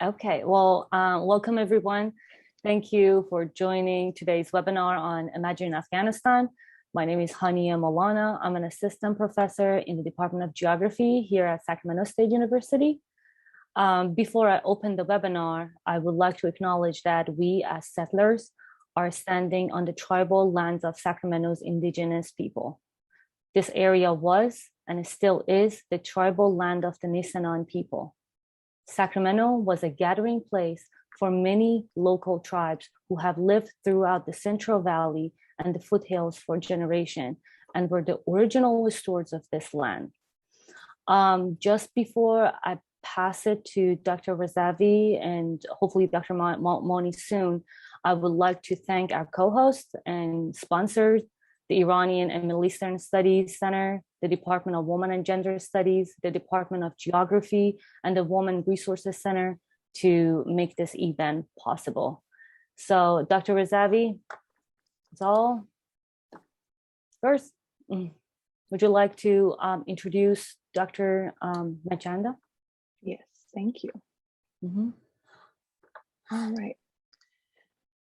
Okay, well, welcome everyone. Thank you for joining today's webinar on Imagining Afghanistan. My name is Hania Maulana. I'm an assistant professor in the Department of Geography here at Sacramento State University. Before I open the webinar, I would like to acknowledge that we as settlers are standing on the tribal lands of Sacramento's indigenous people. This area was, and it still is, the tribal land of the Nisenan people. Sacramento was a gathering place for many local tribes who have lived throughout the Central Valley and the foothills for generations and were the original stewards of this land. Just before I pass it to Dr. Razavi and hopefully Dr. Moni soon, I would like to thank our co-hosts and sponsors, the Iranian and Middle Eastern Studies Center, the Department of Women and Gender Studies, the Department of Geography, and the Women Resources Center to make this event possible. So Dr. Razavi, it's all first. Would you like to introduce Dr. Manchanda? Yes, thank you. All right.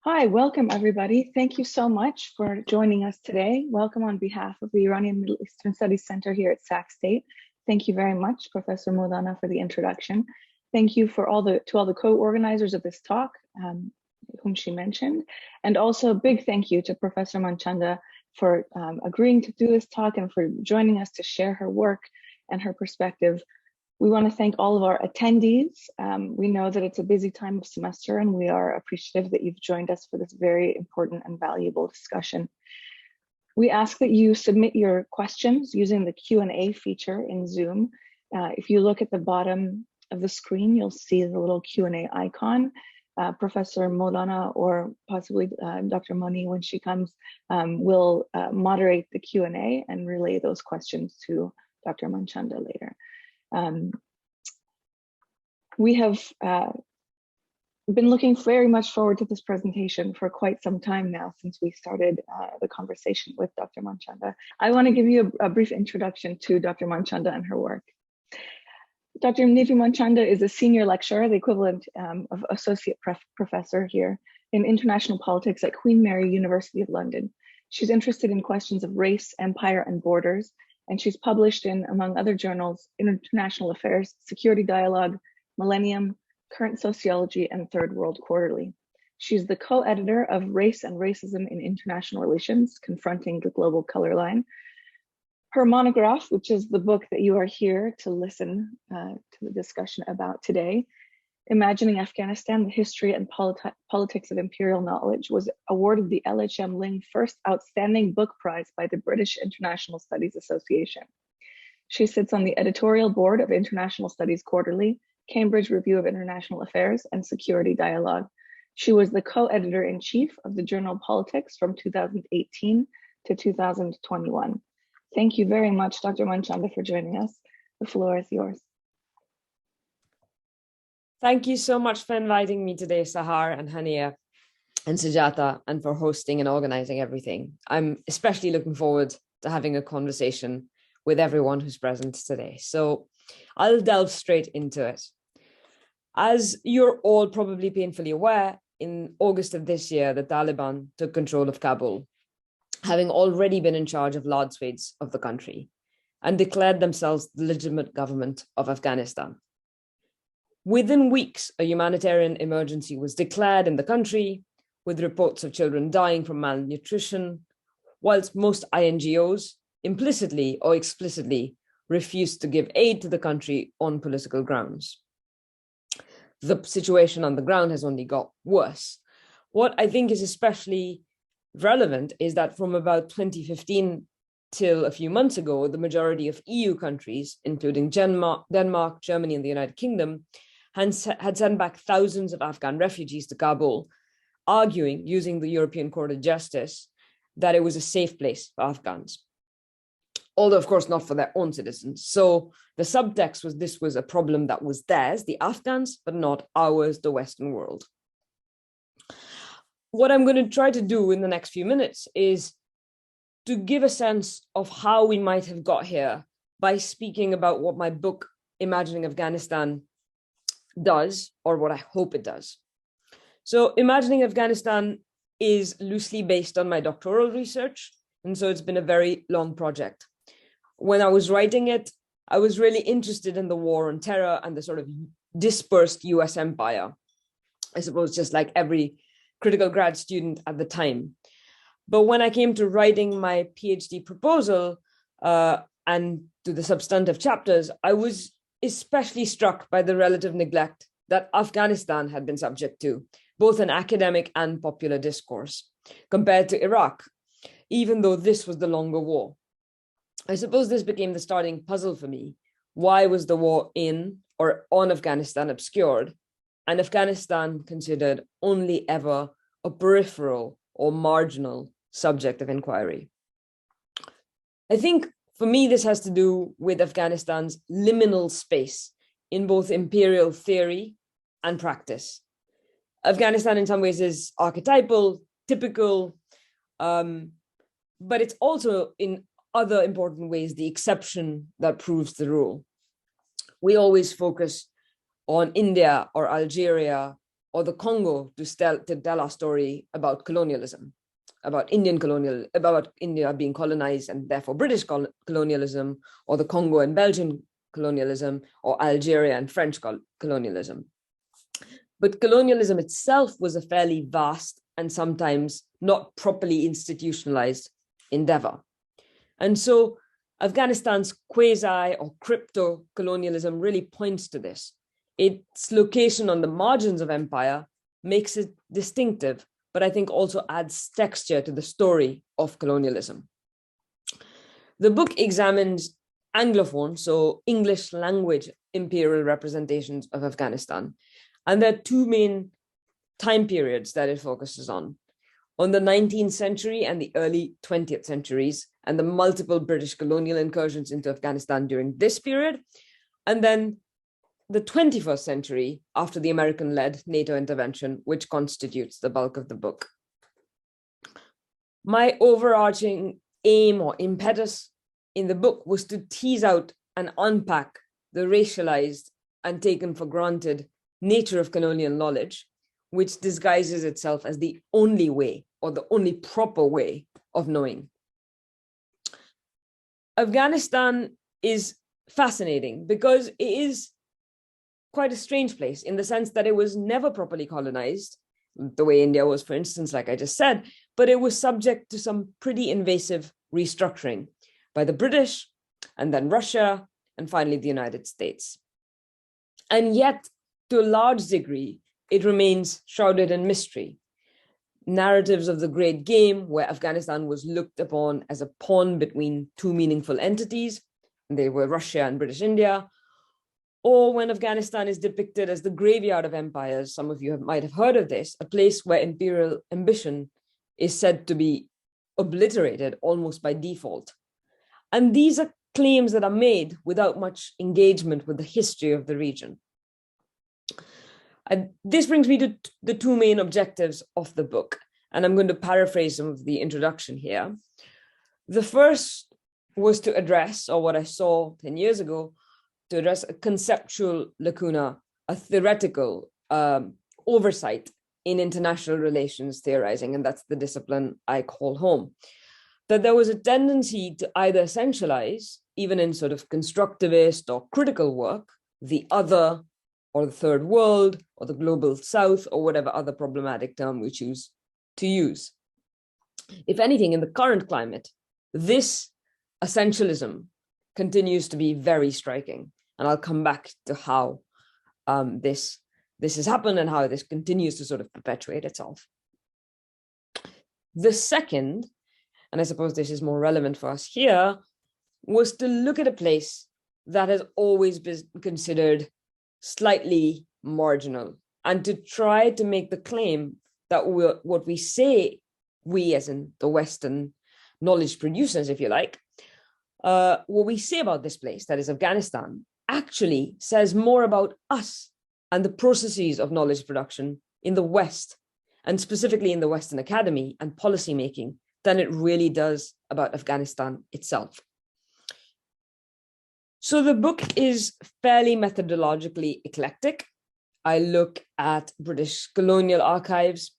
Hi, welcome everybody. Thank you so much for joining us today. Welcome on behalf of the Iranian Middle Eastern Studies Center here at Sac State. Thank you very much, Professor Maulana, for the introduction. Thank you to all the co-organizers of this talk, whom she mentioned, and also a big thank you to Professor Manchanda for agreeing to do this talk and for joining us to share her work and her perspective. We want to thank all of our attendees. We know that it's a busy time of semester and we are appreciative that you've joined us for this very important and valuable discussion. We ask that you submit your questions using the Q&A feature in Zoom. If you look at the bottom of the screen, you'll see the little Q&A icon. Professor Maulana or possibly Dr. Moni, when she comes, will moderate the Q&A and relay those questions to Dr. Manchanda later. We have been looking very much forward to this presentation for quite some time now since we started the conversation with Dr. Manchanda. I want to give you a brief introduction to Dr. Manchanda and her work. Dr. Nivi Manchanda is a senior lecturer, the equivalent of associate professor here in international politics at Queen Mary University of London. She's interested in questions of race, empire, and borders, and she's published in, among other journals, International Affairs, Security Dialogue, Millennium, Current Sociology, and Third World Quarterly. She's the co-editor of Race and Racism in International Relations, Confronting the Global Color Line. Her monograph, which is the book that you are here to listen to the discussion about today, Imagining Afghanistan, the History and Politics of Imperial Knowledge, was awarded the LHM Ling First Outstanding Book Prize by the British International Studies Association. She sits on the editorial board of International Studies Quarterly, Cambridge Review of International Affairs, and Security Dialogue. She was the co-editor-in-chief of the journal Politics from 2018 to 2021. Thank you very much, Dr. Manchanda, for joining us. The floor is yours. Thank you so much for inviting me today, Sahar and Hania and Sujata, and for hosting and organizing everything. I'm especially looking forward to having a conversation with everyone who's present today. So I'll delve straight into it. As you're all probably painfully aware, in August of this year, the Taliban took control of Kabul, having already been in charge of large swathes of the country, and declared themselves the legitimate government of Afghanistan. Within weeks, a humanitarian emergency was declared in the country, with reports of children dying from malnutrition, whilst most INGOs implicitly or explicitly refused to give aid to the country on political grounds. The situation on the ground has only got worse. What I think is especially relevant is that from about 2015 till a few months ago, the majority of EU countries, including Denmark, Germany, and the United Kingdom, had sent back thousands of Afghan refugees to Kabul, arguing, using the European Court of Justice, that it was a safe place for Afghans. Although, of course, not for their own citizens. So the subtext was this was a problem that was theirs, the Afghans, but not ours, the Western world. What I'm going to try to do in the next few minutes is to give a sense of how we might have got here by speaking about what my book, Imagining Afghanistan, does, or what I hope it does. So imagining Afghanistan is loosely based on my doctoral research. And so it's been a very long project. When I was writing it, I was really interested in the war on terror and the sort of dispersed US empire, I suppose, just like every critical grad student at the time. But when I came to writing my PhD proposal and to the substantive chapters, I was especially struck by the relative neglect that Afghanistan had been subject to, both in academic and popular discourse, compared to Iraq, even though this was the longer war. I suppose this became the starting puzzle for me. Why was the war in or on Afghanistan obscured, and Afghanistan considered only ever a peripheral or marginal subject of inquiry? I think for me, this has to do with Afghanistan's liminal space in both imperial theory and practice. Afghanistan in some ways is archetypal, typical, but it's also in other important ways the exception that proves the rule. We always focus on India or Algeria or the Congo to tell our story about colonialism, about India being colonized and therefore British colonialism, or the Congo and Belgian colonialism, or Algeria and French colonialism. But colonialism itself was a fairly vast and sometimes not properly institutionalized endeavor. And so Afghanistan's quasi or crypto colonialism really points to this. Its location on the margins of empire makes it distinctive, but I think also adds texture to the story of colonialism. The book examines Anglophone, so English language imperial representations of Afghanistan. And there are two main time periods that it focuses on the 19th century and the early 20th centuries, and the multiple British colonial incursions into Afghanistan during this period, and then the 21st century after the American-led NATO intervention, which constitutes the bulk of the book. My overarching aim or impetus in the book was to tease out and unpack the racialized and taken for granted nature of colonial knowledge, which disguises itself as the only way or the only proper way of knowing. Afghanistan is fascinating because it is quite a strange place in the sense that it was never properly colonized, the way India was, for instance, like I just said, but it was subject to some pretty invasive restructuring by the British, and then Russia, and finally the United States. And yet, to a large degree, it remains shrouded in mystery. Narratives of the Great Game, where Afghanistan was looked upon as a pawn between two meaningful entities, and they were Russia and British India, or when Afghanistan is depicted as the graveyard of empires. Some of you might have heard of this, a place where imperial ambition is said to be obliterated almost by default. And these are claims that are made without much engagement with the history of the region. And this brings me to the two main objectives of the book, and I'm going to paraphrase some of the introduction here. The first was to address, or what I saw 10 years ago, to address a conceptual lacuna, a theoretical oversight in international relations theorizing, and that's the discipline I call home. That there was a tendency to either essentialize, even in sort of constructivist or critical work, the other or the third world or the global south or whatever other problematic term we choose to use. If anything, in the current climate, this essentialism continues to be very striking. And I'll come back to how this has happened and how this continues to sort of perpetuate itself. The second, and I suppose this is more relevant for us here, was to look at a place that has always been considered slightly marginal, and to try to make the claim that what we say, we as in the Western knowledge producers, if you like, what we say about this place, that is Afghanistan, actually says more about us and the processes of knowledge production in the West, and specifically in the Western academy and policymaking, than it really does about Afghanistan itself. So the book is fairly methodologically eclectic. I look at British colonial archives,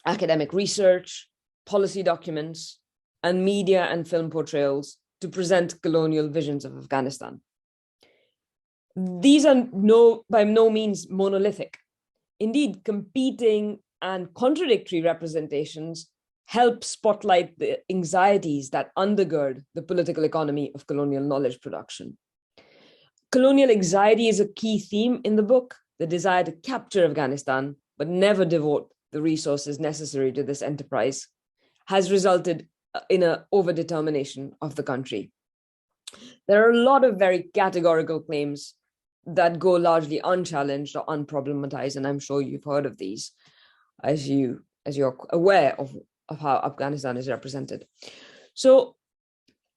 academic research, policy documents, and media and film portrayals to present colonial visions of Afghanistan. These are by no means monolithic. Indeed, competing and contradictory representations help spotlight the anxieties that undergird the political economy of colonial knowledge production. Colonial anxiety is a key theme in the book. The desire to capture Afghanistan, but never devote the resources necessary to this enterprise, has resulted in an overdetermination of the country. There are a lot of very categorical claims that go largely unchallenged or unproblematized, and I'm sure you've heard of these as you're aware of how Afghanistan is represented. So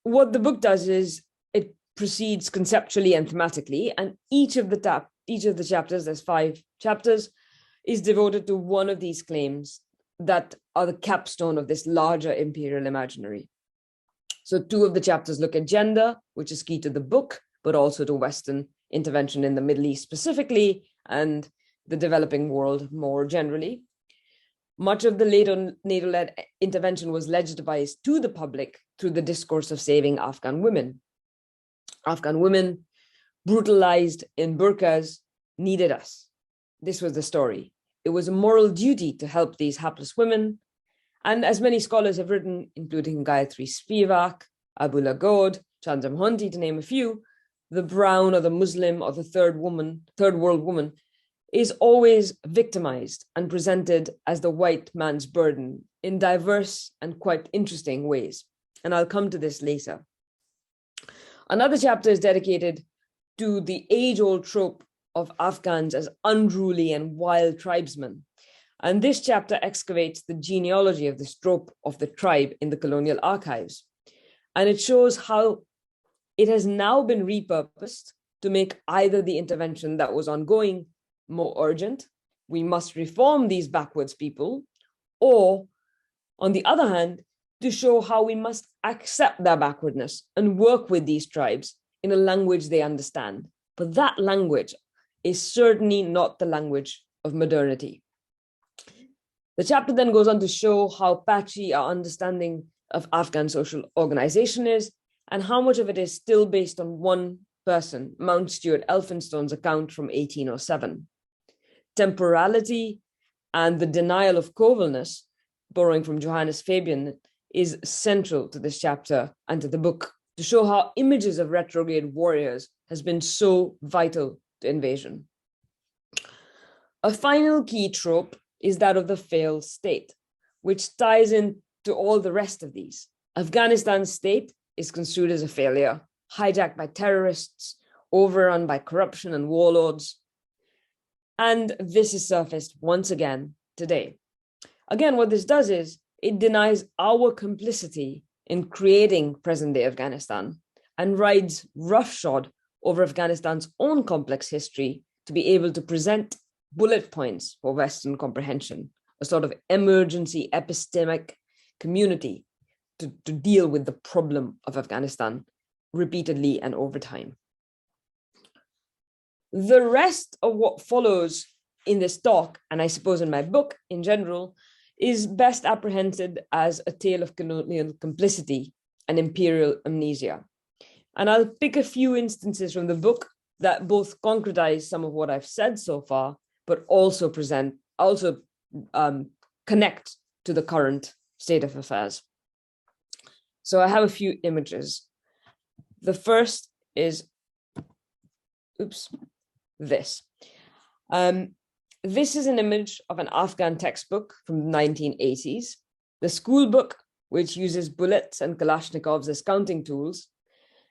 what the book does is it proceeds conceptually and thematically, and each of the chapters, there's 5 chapters, is devoted to one of these claims that are the capstone of this larger imperial imaginary. So 2 of the chapters look at gender, which is key to the book, but also to Western intervention in the Middle East specifically, and the developing world more generally. Much of the later NATO-led intervention was legitimized to the public through the discourse of saving Afghan women. Afghan women, brutalized in burqas, needed us. This was the story. It was a moral duty to help these hapless women. And as many scholars have written, including Gayatri Spivak, Abula God, Chandra Mohanty, to name a few, the brown or the Muslim or the third world woman is always victimized and presented as the white man's burden in diverse and quite interesting ways. And I'll come to this later. Another chapter is dedicated to the age-old trope of Afghans as unruly and wild tribesmen. And this chapter excavates the genealogy of this trope of the tribe in the colonial archives. And it shows how it has now been repurposed to make either the intervention that was ongoing more urgent, we must reform these backwards people, or on the other hand, to show how we must accept their backwardness and work with these tribes in a language they understand. But that language is certainly not the language of modernity. The chapter then goes on to show how patchy our understanding of Afghan social organization is, and how much of it is still based on one person, Mount Stuart Elphinstone's account from 1807. Temporality and the denial of covalness, borrowing from Johannes Fabian, is central to this chapter and to the book, to show how images of retrograde warriors has been so vital to invasion. A final key trope is that of the failed state, which ties into all the rest of these. Afghanistan's state is construed as a failure, hijacked by terrorists, overrun by corruption and warlords. And this is surfaced once again today. Again, what this does is it denies our complicity in creating present-day Afghanistan and rides roughshod over Afghanistan's own complex history to be able to present bullet points for Western comprehension, a sort of emergency epistemic community to deal with the problem of Afghanistan repeatedly and over time. The rest of what follows in this talk, and I suppose in my book in general, is best apprehended as a tale of colonial complicity and imperial amnesia. And I'll pick a few instances from the book that both concretize some of what I've said so far, but also connect to the current state of affairs. So I have a few images. The first is, this. This is an image of an Afghan textbook from the 1980s. The school book, which uses bullets and Kalashnikovs as counting tools,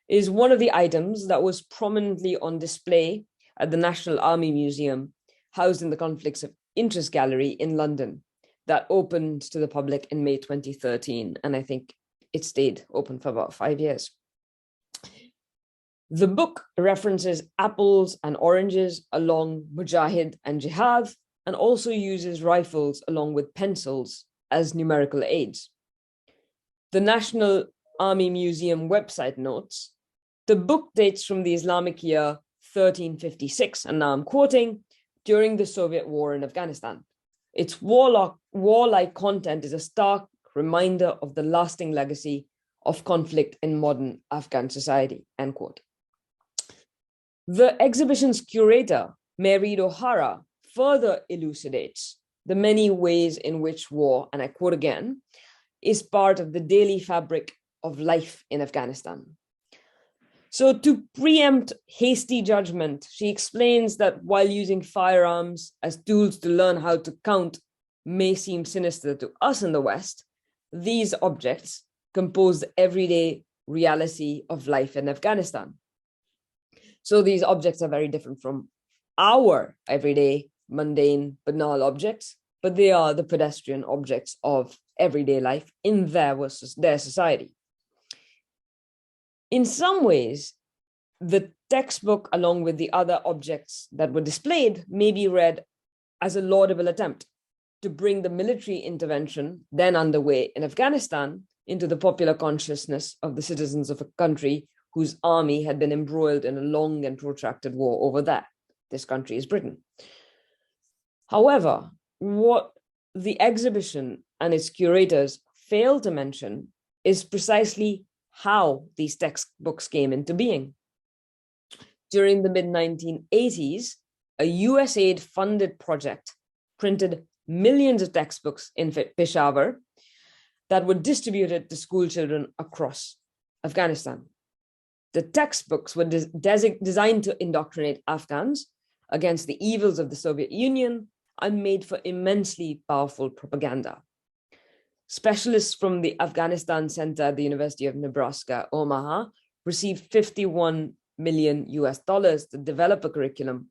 is one of the items that was prominently on display at the National Army Museum, housed in the Conflicts of Interest Gallery in London, that opened to the public in May 2013, and I think it stayed open for about 5 years. The book references apples and oranges along Mujahid and Jihad, and also uses rifles along with pencils as numerical aids. The National Army Museum website notes, the book dates from the Islamic year 1356, and now I'm quoting, during the Soviet war in Afghanistan. Its warlike content is a stark reminder of the lasting legacy of conflict in modern Afghan society, end quote. The exhibition's curator, Mary O'Hara, further elucidates the many ways in which war, and I quote again, is part of the daily fabric of life in Afghanistan. So to preempt hasty judgment, she explains that while using firearms as tools to learn how to count may seem sinister to us in the West, these objects compose the everyday reality of life in Afghanistan. So these objects are very different from our everyday, mundane, banal objects, but they are the pedestrian objects of everyday life in their society. In some ways, the textbook, along with the other objects that were displayed, may be read as a laudable attempt to bring the military intervention then underway in Afghanistan into the popular consciousness of the citizens of a country whose army had been embroiled in a long and protracted war over there. This country is Britain. However, what the exhibition and its curators fail to mention is precisely how these textbooks came into being. During the mid-1980s, a USAID-funded project printed millions of textbooks in Peshawar that were distributed to school children across Afghanistan. The textbooks were designed to indoctrinate Afghans against the evils of the Soviet Union and made for immensely powerful propaganda. Specialists from the Afghanistan Center at the University of Nebraska, Omaha, received $51 million to develop a curriculum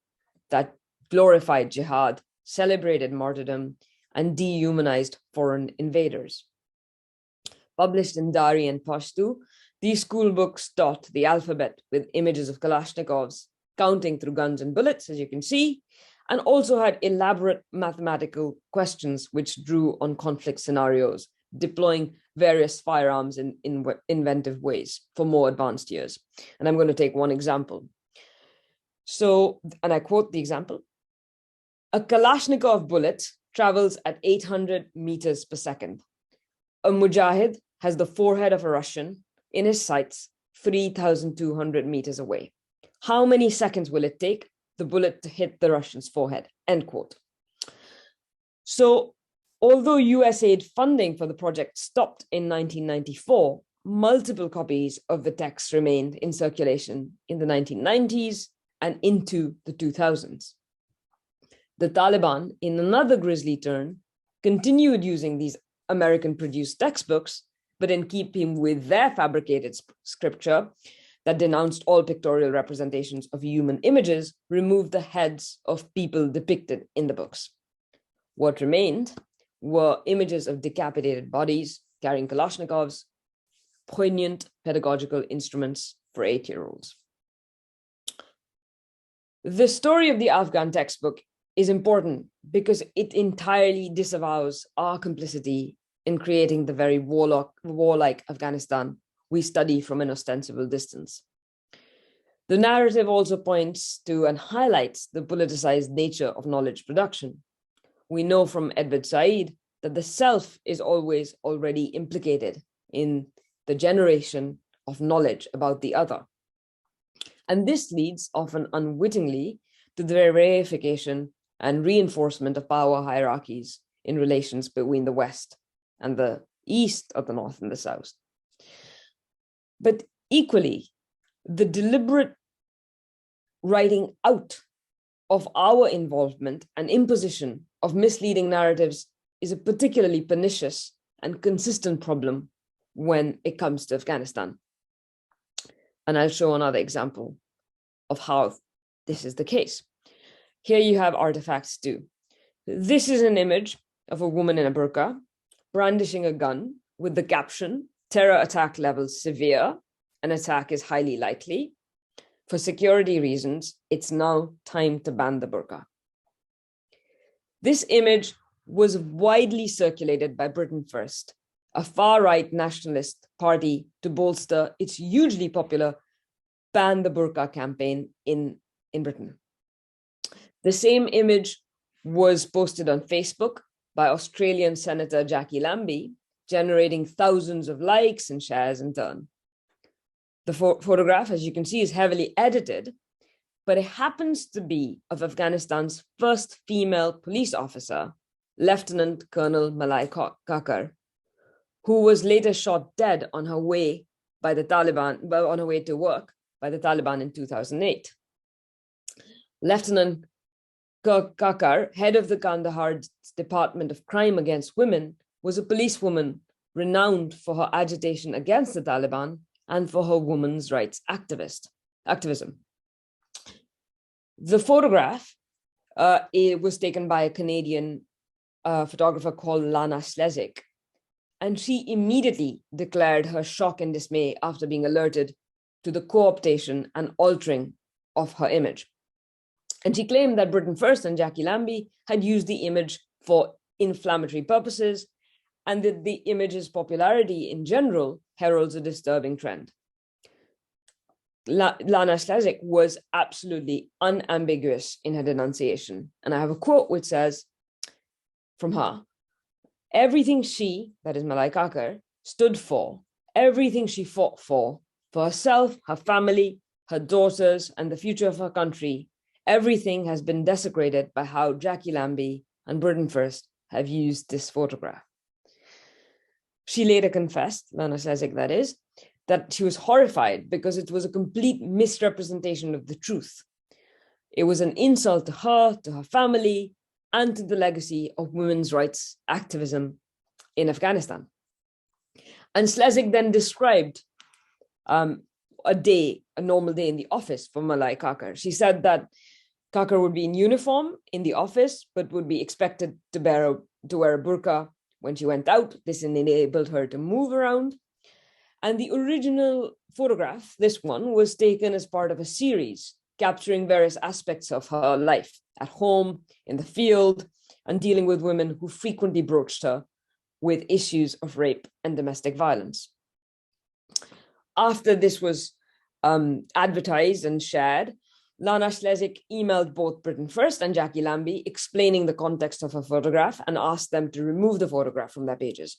that glorified jihad, celebrated martyrdom, and dehumanized foreign invaders. Published in Dari and Pashto, these school books taught the alphabet with images of Kalashnikovs, counting through guns and bullets, as you can see, and also had elaborate mathematical questions which drew on conflict scenarios, deploying various firearms in inventive ways for more advanced years. And I'm going to take one example. So, and I quote the example, a Kalashnikov bullet travels at 800 meters per second. A Mujahid has the forehead of a Russian in his sights 3,200 meters away. How many seconds will it take the bullet to hit the Russian's forehead? End quote. So, although USAID funding for the project stopped in 1994, multiple copies of the text remained in circulation in the 1990s and into the 2000s. The Taliban, in another grisly turn, continued using these American-produced textbooks, but in keeping with their fabricated scripture that denounced all pictorial representations of human images, removed the heads of people depicted in the books. What remained were images of decapitated bodies carrying Kalashnikovs, poignant pedagogical instruments for 8-year-olds. The story of the Afghan textbook is important because it entirely disavows our complicity in creating the very warlike Afghanistan we study from an ostensible distance. The narrative also points to and highlights the politicized nature of knowledge production. We know from Edward Said that the self is always already implicated in the generation of knowledge about the other. And this leads often unwittingly to the reification and reinforcement of power hierarchies in relations between the West and the East, or the North and the South. But equally, the deliberate writing out of our involvement and imposition of misleading narratives is a particularly pernicious and consistent problem when it comes to Afghanistan. And I'll show another example of how this is the case. Here you have artifacts too. This is an image of a woman in a burqa brandishing a gun with the caption, "Terror attack levels severe. An attack is highly likely. For security reasons, it's now time to ban the burqa." This image was widely circulated by Britain First, a far-right nationalist party, to bolster its hugely popular Ban the Burqa campaign in Britain. The same image was posted on Facebook by Australian Senator Jackie Lambie, generating thousands of likes and shares in turn. The photograph, as you can see, is heavily edited, but it happens to be of Afghanistan's first female police officer, Lieutenant Colonel Malai Kakar, who was later shot dead on her way by the Taliban, on her way to work by the Taliban in 2008. Lieutenant Kakar, head of the Kandahar's Department of Crime Against Women, was a policewoman renowned for her agitation against the Taliban and for her women's rights activism. The photograph it was taken by a Canadian photographer called Lana Slezak, and she immediately declared her shock and dismay after being alerted to the co-optation and altering of her image. And she claimed that Britain First and Jackie Lambie had used the image for inflammatory purposes, and that the image's popularity in general heralds a disturbing trend. Lana Slezak was absolutely unambiguous in her denunciation. And I have a quote which says from her, everything she, that is Malai Kakar, stood for, everything she fought for herself, her family, her daughters, and the future of her country, everything has been desecrated by how Jackie Lambie and Britain First have used this photograph. She later confessed, Lana Slezak that is, that she was horrified because it was a complete misrepresentation of the truth. It was an insult to her family, and to the legacy of women's rights activism in Afghanistan. And Slezak then described a normal day in the office for Malai Kakar. She said that Kakar would be in uniform in the office, but would be expected to wear a burqa when she went out. This enabled her to move around. And the original photograph, this one, was taken as part of a series capturing various aspects of her life at home, in the field, and dealing with women who frequently broached her with issues of rape and domestic violence. After this was advertised and shared, Lana Slezak emailed both Britain First and Jackie Lambie explaining the context of her photograph and asked them to remove the photograph from their pages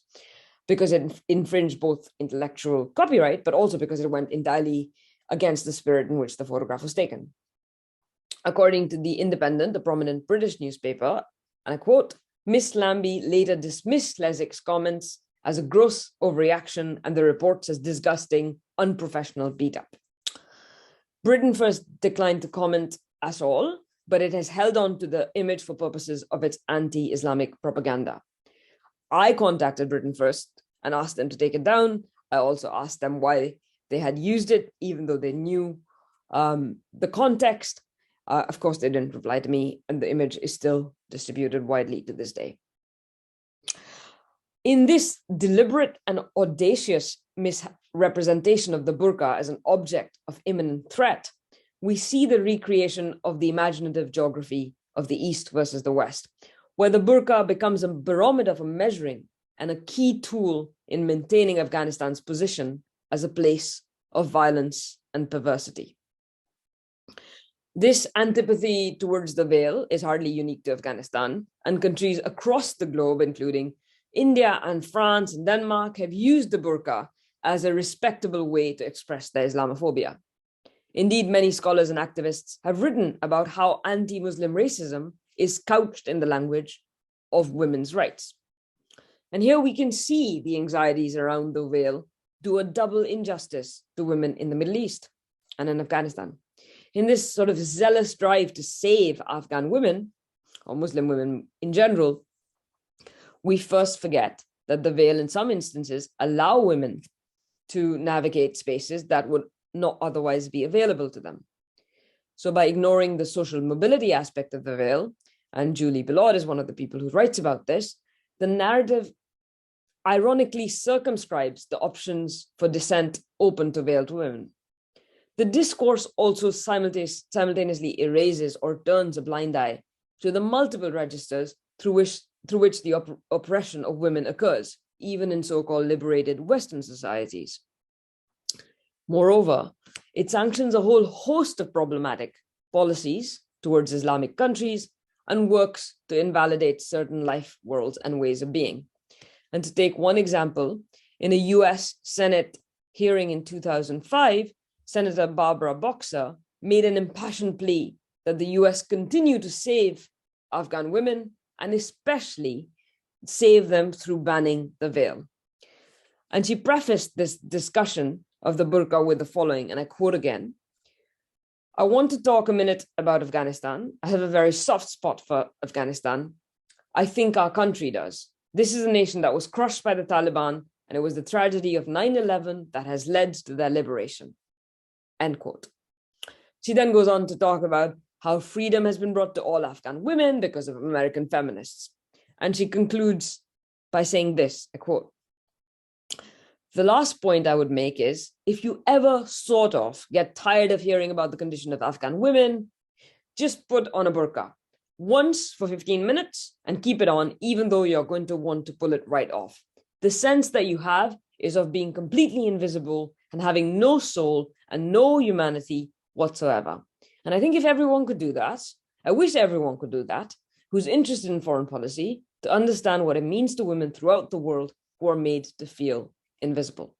because it infringed both intellectual copyright, but also because it went entirely against the spirit in which the photograph was taken. According to The Independent, a prominent British newspaper, and I quote, Miss Lambie later dismissed Slezak's comments as a gross overreaction and the reports as disgusting, unprofessional beat-up. Britain First declined to comment at all, but it has held on to the image for purposes of its anti-Islamic propaganda. I contacted Britain First and asked them to take it down. I also asked them why they had used it, even though they knew the context. Of course, they didn't reply to me, and the image is still distributed widely to this day. In this deliberate and audacious misrepresentation of the burqa as an object of imminent threat, we see the recreation of the imaginative geography of the East versus the West, where the burqa becomes a barometer for measuring and a key tool in maintaining Afghanistan's position as a place of violence and perversity. This antipathy towards the veil is hardly unique to Afghanistan, and countries across the globe, including India and France and Denmark, have used the burqa as a respectable way to express their Islamophobia. Indeed, many scholars and activists have written about how anti-Muslim racism is couched in the language of women's rights. And here we can see the anxieties around the veil do a double injustice to women in the Middle East and in Afghanistan. In this sort of zealous drive to save Afghan women, or Muslim women in general, we first forget that the veil in some instances allow women to navigate spaces that would not otherwise be available to them. So by ignoring the social mobility aspect of the veil, and Julie Billard is one of the people who writes about this, the narrative ironically circumscribes the options for descent open to veiled women. The discourse also simultaneously erases or turns a blind eye to the multiple registers through which the oppression of women occurs, even in so-called liberated Western societies. Moreover, it sanctions a whole host of problematic policies towards Islamic countries and works to invalidate certain life worlds and ways of being. And to take one example, in a US Senate hearing in 2005, Senator Barbara Boxer made an impassioned plea that the US continue to save Afghan women and especially save them through banning the veil. And she prefaced this discussion of the burqa with the following, and I quote again, "I want to talk a minute about Afghanistan. I have a very soft spot for Afghanistan. I think our country does. This is a nation that was crushed by the Taliban, and it was the tragedy of 9/11 that has led to their liberation." End quote. She then goes on to talk about how freedom has been brought to all Afghan women because of American feminists. And she concludes by saying this, I quote, "The last point I would make is, if you ever sort of get tired of hearing about the condition of Afghan women, just put on a burqa once for 15 minutes and keep it on, even though you're going to want to pull it right off. The sense that you have is of being completely invisible and having no soul and no humanity whatsoever." And I think if everyone could do that, I wish everyone could do that, who's interested in foreign policy, to understand what it means to women throughout the world who are made to feel invisible.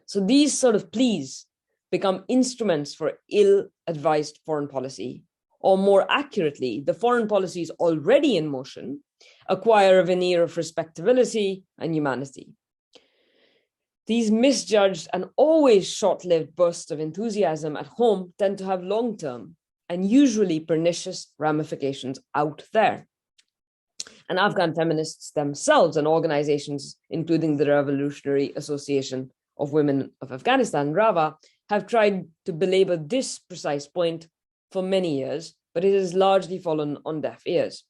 So these sort of pleas become instruments for ill-advised foreign policy, or more accurately, the foreign policies already in motion acquire a veneer of respectability and humanity. These misjudged and always short-lived bursts of enthusiasm at home tend to have long-term and usually pernicious ramifications out there. And Afghan feminists themselves and organizations, including the Revolutionary Association of Women of Afghanistan, RAVA, have tried to belabor this precise point for many years, but it has largely fallen on deaf ears.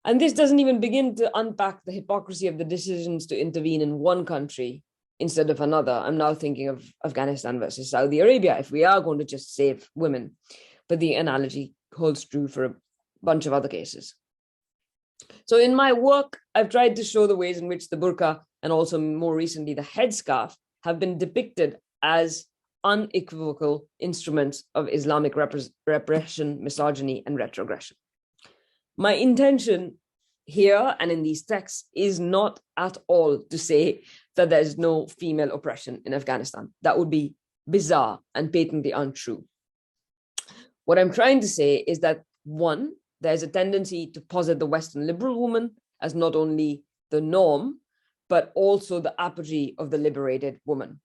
And this doesn't even begin to unpack the hypocrisy of the decisions to intervene in one country instead of another. I'm now thinking of Afghanistan versus Saudi Arabia, if we are going to just save women. But the analogy holds true for a bunch of other cases. So in my work, I've tried to show the ways in which the burqa and also more recently the headscarf have been depicted as unequivocal instruments of Islamic repression, misogyny, and retrogression. My intention here and in these texts is not at all to say that there's no female oppression in Afghanistan. That would be bizarre and patently untrue. What I'm trying to say is that, one, there's a tendency to posit the Western liberal woman as not only the norm, but also the apogee of the liberated woman.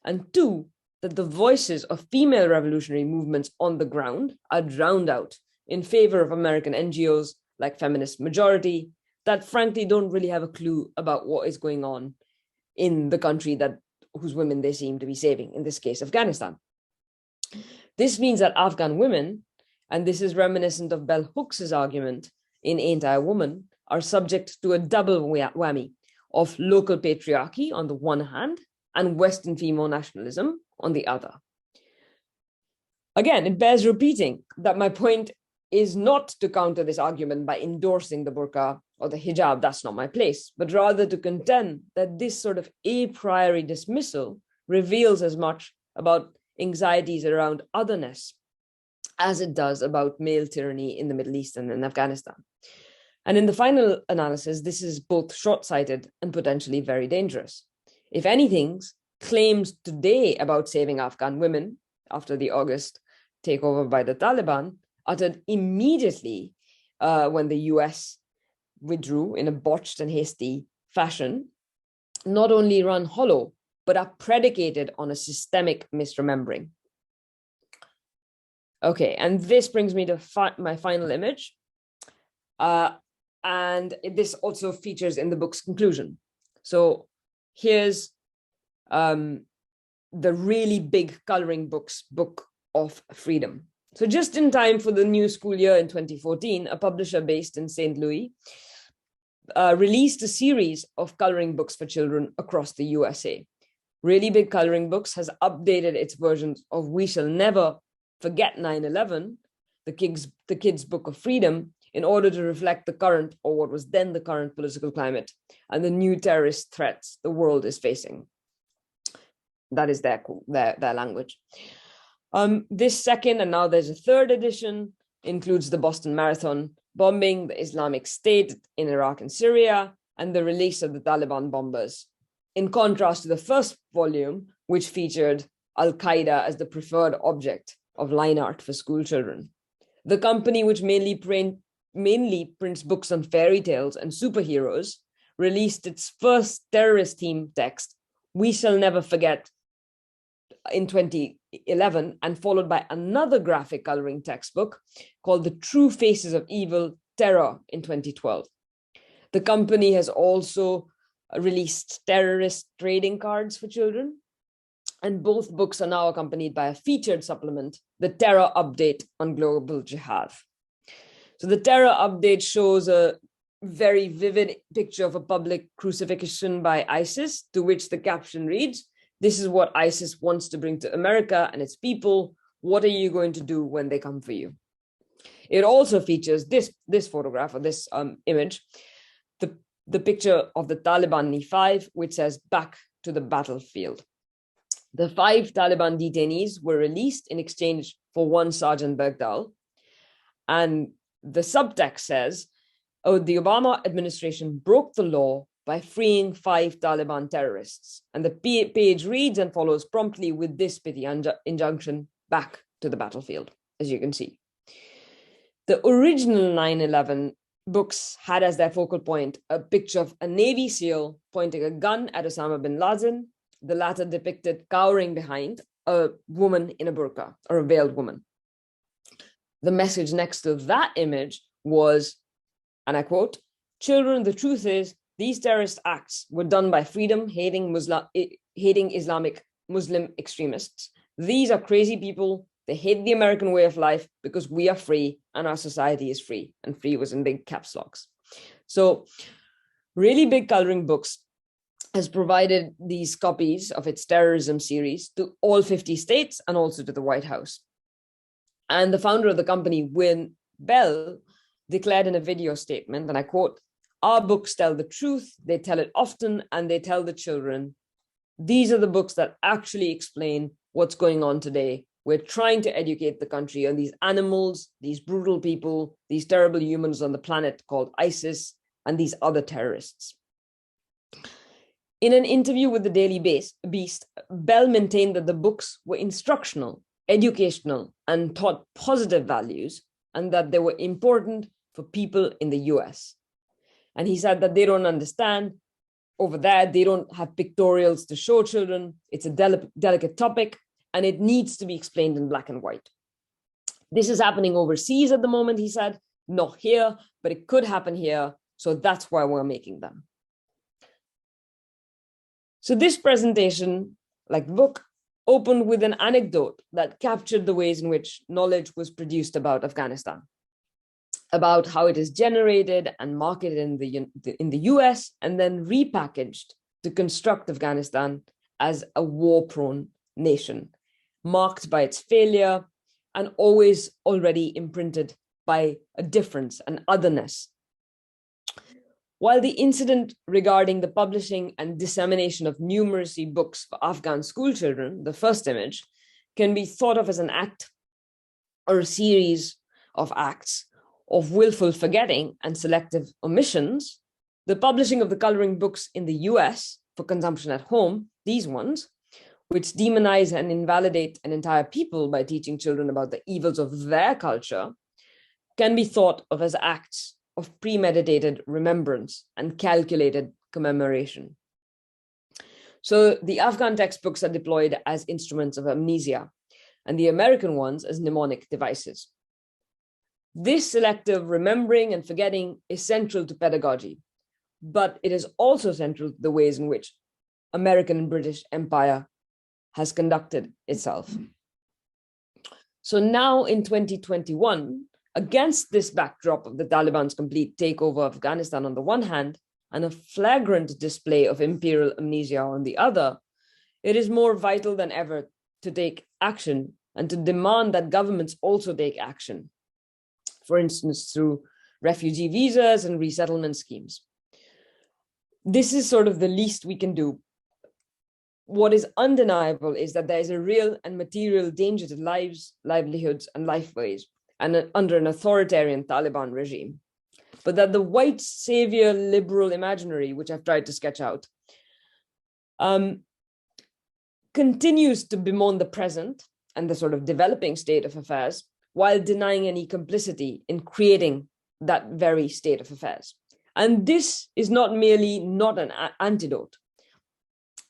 And two, that the voices of female revolutionary movements on the ground are drowned out in favor of American NGOs like Feminist Majority that frankly don't really have a clue about what is going on in the country whose women they seem to be saving, in this case, Afghanistan. This means that Afghan women, and this is reminiscent of Bell Hooks's argument in Ain't I a Woman, are subject to a double whammy of local patriarchy on the one hand and Western female nationalism on the other. Again, it bears repeating that my point is not to counter this argument by endorsing the burqa or the hijab, that's not my place, but rather to contend that this sort of a priori dismissal reveals as much about anxieties around otherness as it does about male tyranny in the Middle East and in Afghanistan. And in the final analysis, this is both short-sighted and potentially very dangerous. If anything, claims today about saving Afghan women after the August takeover by the Taliban, uttered immediately when the US withdrew in a botched and hasty fashion, not only run hollow, but are predicated on a systemic misremembering. Okay, and this brings me to my final image. And this also features in the book's conclusion. So here's the really big coloring book of freedom. So just in time for the new school year in 2014, a publisher based in St. Louis released a series of coloring books for children across the USA. Really Big Coloring Books has updated its versions of We Shall Never Forget 9/11, the kids' book of freedom, in order to reflect the current, or what was then the current, political climate and the new terrorist threats the world is facing. That is their language. This second, and now there's a third edition, includes the Boston Marathon bombing, the Islamic State in Iraq and Syria, and the release of the Taliban bombers, in contrast to the first volume, which featured Al-Qaeda as the preferred object of line art for school children. The company, which mainly prints books on fairy tales and superheroes, released its first terrorist-themed text, We Shall Never Forget, in 2011, and followed by another graphic coloring textbook called The True Faces of Evil, Terror, in 2012. The company has also released terrorist trading cards for children, and both books are now accompanied by a featured supplement, The Terror Update on Global Jihad. So the Terror Update shows a very vivid picture of a public crucifixion by ISIS, to which the caption reads, "This is what ISIS wants to bring to America and its people. What are you going to do when they come for you?" It also features this photograph, or this image, the picture of the Taliban 5, which says, "Back to the battlefield." The 5 Taliban detainees were released in exchange for one Sergeant Bergdahl. And the subtext says, "Oh, the Obama administration broke the law by freeing 5 Taliban terrorists." And the page reads and follows promptly with this pithy injunction, "Back to the battlefield," as you can see. The original 9/11 books had as their focal point a picture of a Navy SEAL pointing a gun at Osama bin Laden, the latter depicted cowering behind a woman in a burqa, or a veiled woman. The message next to that image was, and I quote, "Children, the truth is, these terrorist acts were done by freedom-hating Islamic Muslim extremists. These are crazy people. They hate the American way of life because we are free and our society is free." And free was in big caps locks. So really big coloring books has provided these copies of its terrorism series to all 50 states and also to the White House. And the founder of the company, Win Bell, declared in a video statement, and I quote, "Our books tell the truth, they tell it often, and they tell the children. These are the books that actually explain what's going on today. We're trying to educate the country on these animals, these brutal people, these terrible humans on the planet called ISIS, and these other terrorists." In an interview with the Daily Beast, Bell maintained that the books were instructional, educational, and taught positive values, and that they were important for people in the US. And he said that they don't understand. Over there, they don't have pictorials to show children. It's a delicate topic, and it needs to be explained in black and white. This is happening overseas at the moment, he said, not here, but it could happen here. So that's why we're making them. So this presentation, like the book, opened with an anecdote that captured the ways in which knowledge was produced about Afghanistan, about how it is generated and marketed in the US and then repackaged to construct Afghanistan as a war-prone nation, marked by its failure and always already imprinted by a difference, an otherness. While the incident regarding the publishing and dissemination of numeracy books for Afghan school children, the first image, can be thought of as an act or a series of acts of willful forgetting and selective omissions, the publishing of the coloring books in the US for consumption at home, these ones, which demonize and invalidate an entire people by teaching children about the evils of their culture, can be thought of as acts of premeditated remembrance and calculated commemoration. So the Afghan textbooks are deployed as instruments of amnesia, and the American ones as mnemonic devices. This selective remembering and forgetting is central to pedagogy, but it is also central to the ways in which American and British empire has conducted itself. So now in 2021, against this backdrop of the Taliban's complete takeover of Afghanistan on the one hand, and a flagrant display of imperial amnesia on the other, it is more vital than ever to take action and to demand that governments also take action, for instance, through refugee visas and resettlement schemes. This is sort of the least we can do what is undeniable is that there is a real and material danger to lives, livelihoods, and lifeways, and under an authoritarian Taliban regime. But that the white savior liberal imaginary, which I've tried to sketch out, continues to bemoan the present and the sort of developing state of affairs, while denying any complicity in creating that very state of affairs. And this is not merely not an antidote.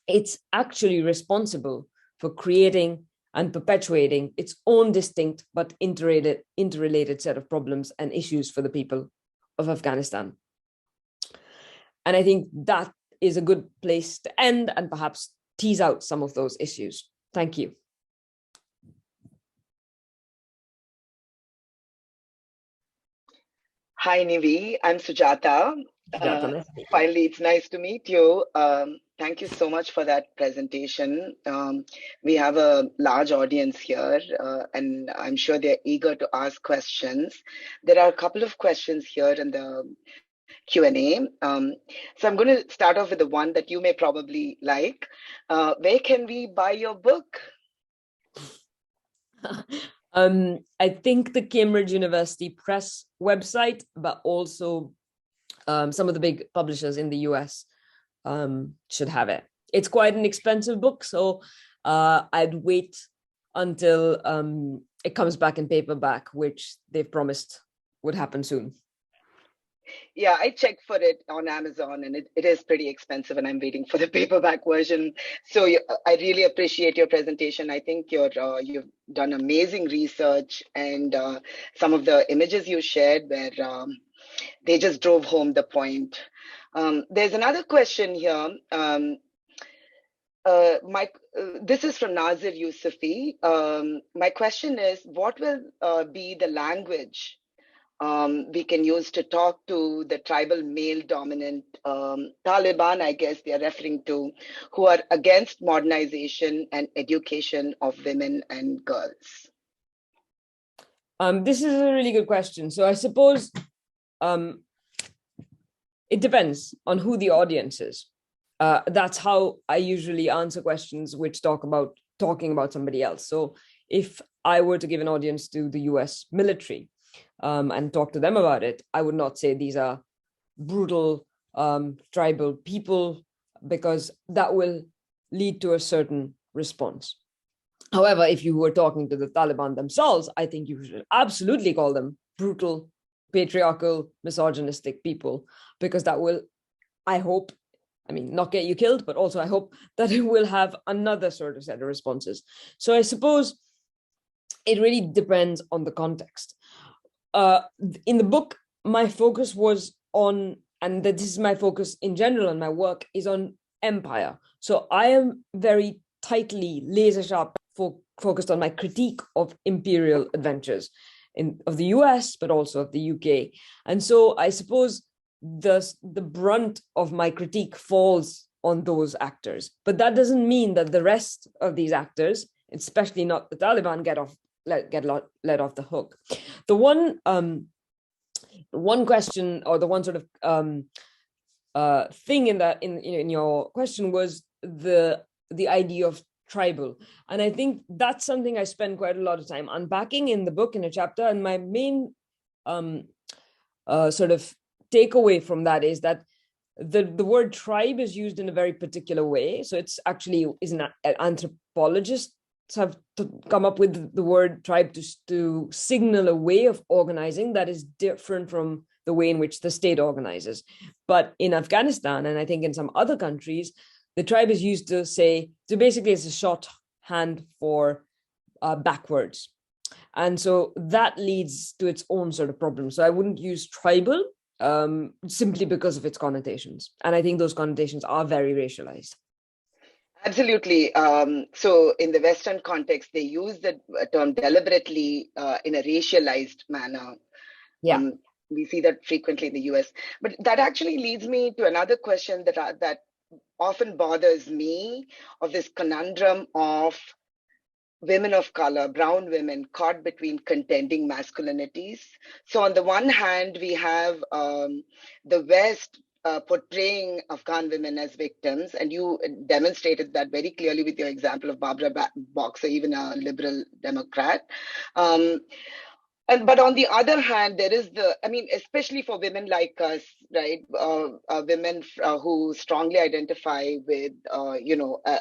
It's actually responsible for creating and perpetuating its own distinct but interrelated set of problems and issues for the people of Afghanistan. And I think that is a good place to end and perhaps tease out some of those issues. Thank you. Hi, Nivi. I'm Sujata. Finally, it's nice to meet you. Thank you so much for that presentation. We have a large audience here, and I'm sure they're eager to ask questions. There are a couple of questions here in the Q&A. So I'm going to start off with the one that you may probably like. Where can we buy your book? I think the Cambridge University Press website, but also some of the big publishers in the US should have it. It's quite an expensive book, so I'd wait until it comes back in paperback, which they've promised would happen soon. Yeah, I checked for it on Amazon, and it is pretty expensive, and I'm waiting for the paperback version. So I really appreciate your presentation. I think you've done amazing research, and some of the images you shared where they just drove home the point. There's another question here. This is from Nazir Yusufi. My question is, what will be the language we can use to talk to the tribal male dominant Taliban, I guess they're referring to, who are against modernization and education of women and girls? This is a really good question. So I suppose it depends on who the audience is. That's how I usually answer questions which talking about somebody else. So if I were to give an audience to the US military, and talk to them about it, I would not say these are brutal tribal people, because that will lead to a certain response. However, if you were talking to the Taliban themselves, I think you should absolutely call them brutal, patriarchal, misogynistic people, because that will, I hope, not get you killed, but also I hope that it will have another sort of set of responses. So I suppose it really depends on the context. In the book, my focus was on, and this is my focus in general in my work, is on empire. So I am very tightly laser sharp focused on my critique of imperial adventures of the US, but also of the UK. And so I suppose the brunt of my critique falls on those actors. But that doesn't mean that the rest of these actors, especially not the Taliban, get let off the hook. The one question, or the one sort of thing in your question was the idea of tribal, and I think that's something I spend quite a lot of time unpacking in the book in a chapter. And my main sort of takeaway from that is that the word tribe is used in a very particular way. So it's actually an anthropologist have come up with the word tribe to signal a way of organizing that is different from the way in which the state organizes. But in Afghanistan, and I think in some other countries, the tribe is used to basically it's a shorthand for backwards. And so that leads to its own sort of problem. So I wouldn't use tribal simply because of its connotations. And I think those connotations are very racialized. Absolutely. So in the Western context, they use the term deliberately in a racialized manner. Yeah. We see that frequently in the US. But that actually leads me to another question that often bothers me, of this conundrum of women of color, brown women, caught between contending masculinities. So on the one hand, we have the West portraying Afghan women as victims, and you demonstrated that very clearly with your example of Barbara Boxer, even a liberal Democrat. But on the other hand, there is especially for women like us, right? Women who strongly identify with,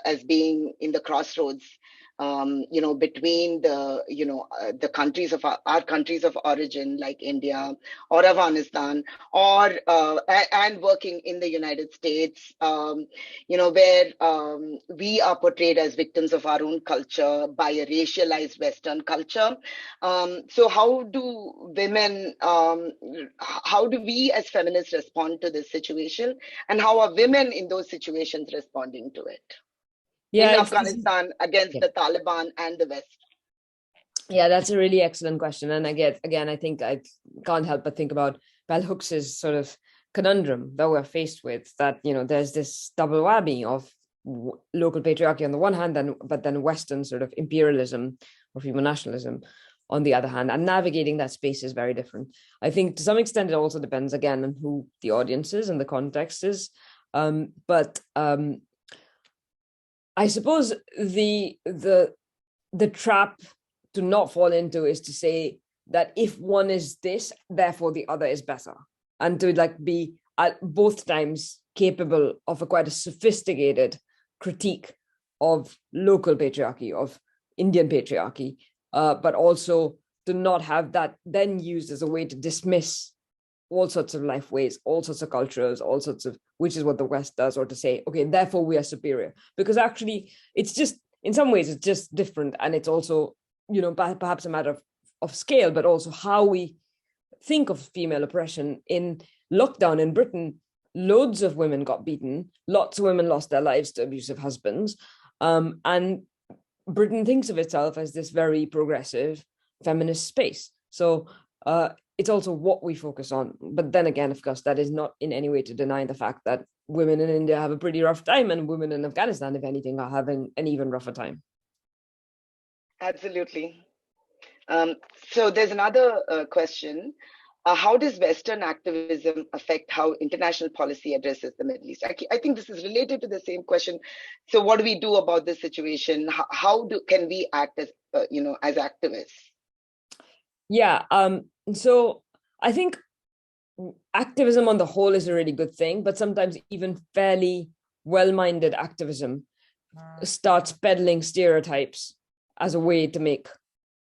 as being in the crossroads, between the countries of our countries of origin, like India or Afghanistan, or and working in the United States, where we are portrayed as victims of our own culture by a racialized Western culture. So how do women, how do we as feminists respond to this situation, and how are women in those situations responding to it? In Afghanistan against the Taliban and the West? Yeah, that's a really excellent question. And again, I think I can't help but think about Bell Hooks's sort of conundrum that we're faced with, that, there's this double whammy of local patriarchy on the one hand, but then Western sort of imperialism or female nationalism on the other hand, and navigating that space is very different. I think to some extent it also depends, again, on who the audience is and the context is. But I suppose the trap to not fall into is to say that if one is this, therefore the other is better, and to be at both times capable of quite a sophisticated critique of local patriarchy, of Indian patriarchy, but also to not have that then used as a way to dismiss all sorts of life ways, all sorts of cultures, all sorts of, which is what the West does, or to say, okay, therefore we are superior. Because actually, it's just, in some ways, it's just different. And it's also, perhaps a matter of scale, but also how we think of female oppression. In lockdown in Britain, loads of women got beaten, lots of women lost their lives to abusive husbands. And Britain thinks of itself as this very progressive feminist space. So it's also what we focus on. But then again, of course, that is not in any way to deny the fact that women in India have a pretty rough time, and women in Afghanistan, if anything, are having an even rougher time. Absolutely. So there's another question. How does Western activism affect how international policy addresses the Middle East? I think this is related to the same question. So what do we do about this situation? How can we act as, as activists? Yeah. So I think activism on the whole is a really good thing, but sometimes even fairly well-minded activism starts peddling stereotypes as a way to make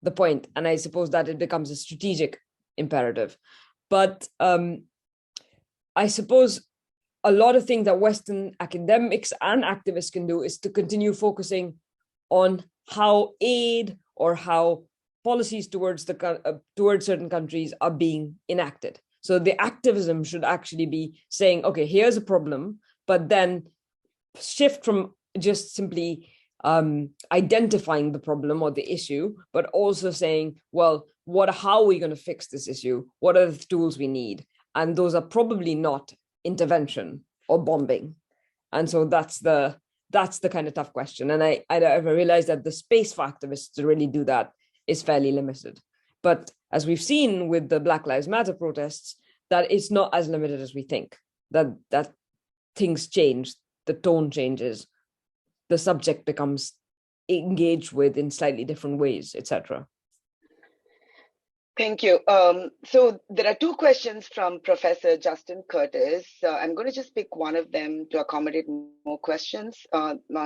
the point. And I suppose that it becomes a strategic imperative. But I suppose a lot of things that Western academics and activists can do is to continue focusing on how aid or how policies towards certain countries are being enacted. So the activism should actually be saying, okay, here's a problem, but then shift from just simply identifying the problem or the issue, but also saying, well, how are we going to fix this issue? What are the tools we need? And those are probably not intervention or bombing. And so that's the kind of tough question. And I realized that the space for activists to really do that is fairly limited. But as we've seen with the Black Lives Matter protests, that it's not as limited as we think, that things change, the tone changes, the subject becomes engaged with in slightly different ways, etc. Thank you. So there are two questions from Professor Justin Curtis. I'm going to just pick one of them to accommodate more questions.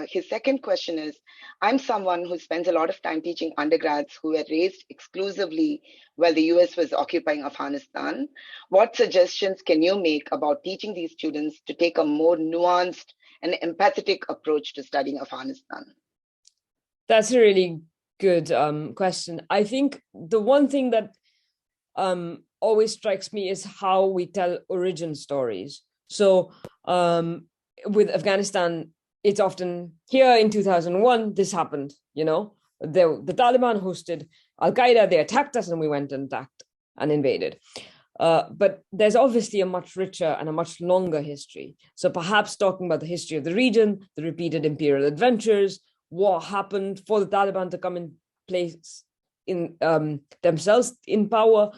His second question is, I'm someone who spends a lot of time teaching undergrads who were raised exclusively while the US was occupying Afghanistan. What suggestions can you make about teaching these students to take a more nuanced and empathetic approach to studying Afghanistan? That's a really good question. I think the one thing that always strikes me is how we tell origin stories. So with Afghanistan, it's often here in 2001, this happened, the Taliban hosted Al-Qaeda, they attacked us and we went and attacked and invaded. But there's obviously a much richer and a much longer history. So perhaps talking about the history of the region, the repeated imperial adventures, what happened for the Taliban to come in place in themselves in power,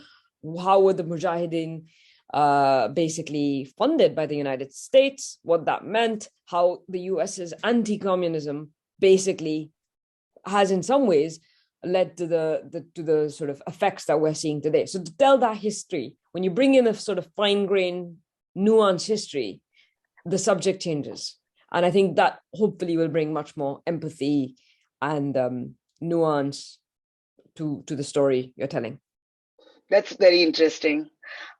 how were the Mujahideen basically funded by the United States, what that meant, how the US's anti-communism basically has in some ways led to the sort of effects that we're seeing today. So to tell that history, when you bring in a sort of fine-grained, nuanced history, the subject changes. And I think that hopefully will bring much more empathy and nuance to the story you're telling. That's very interesting.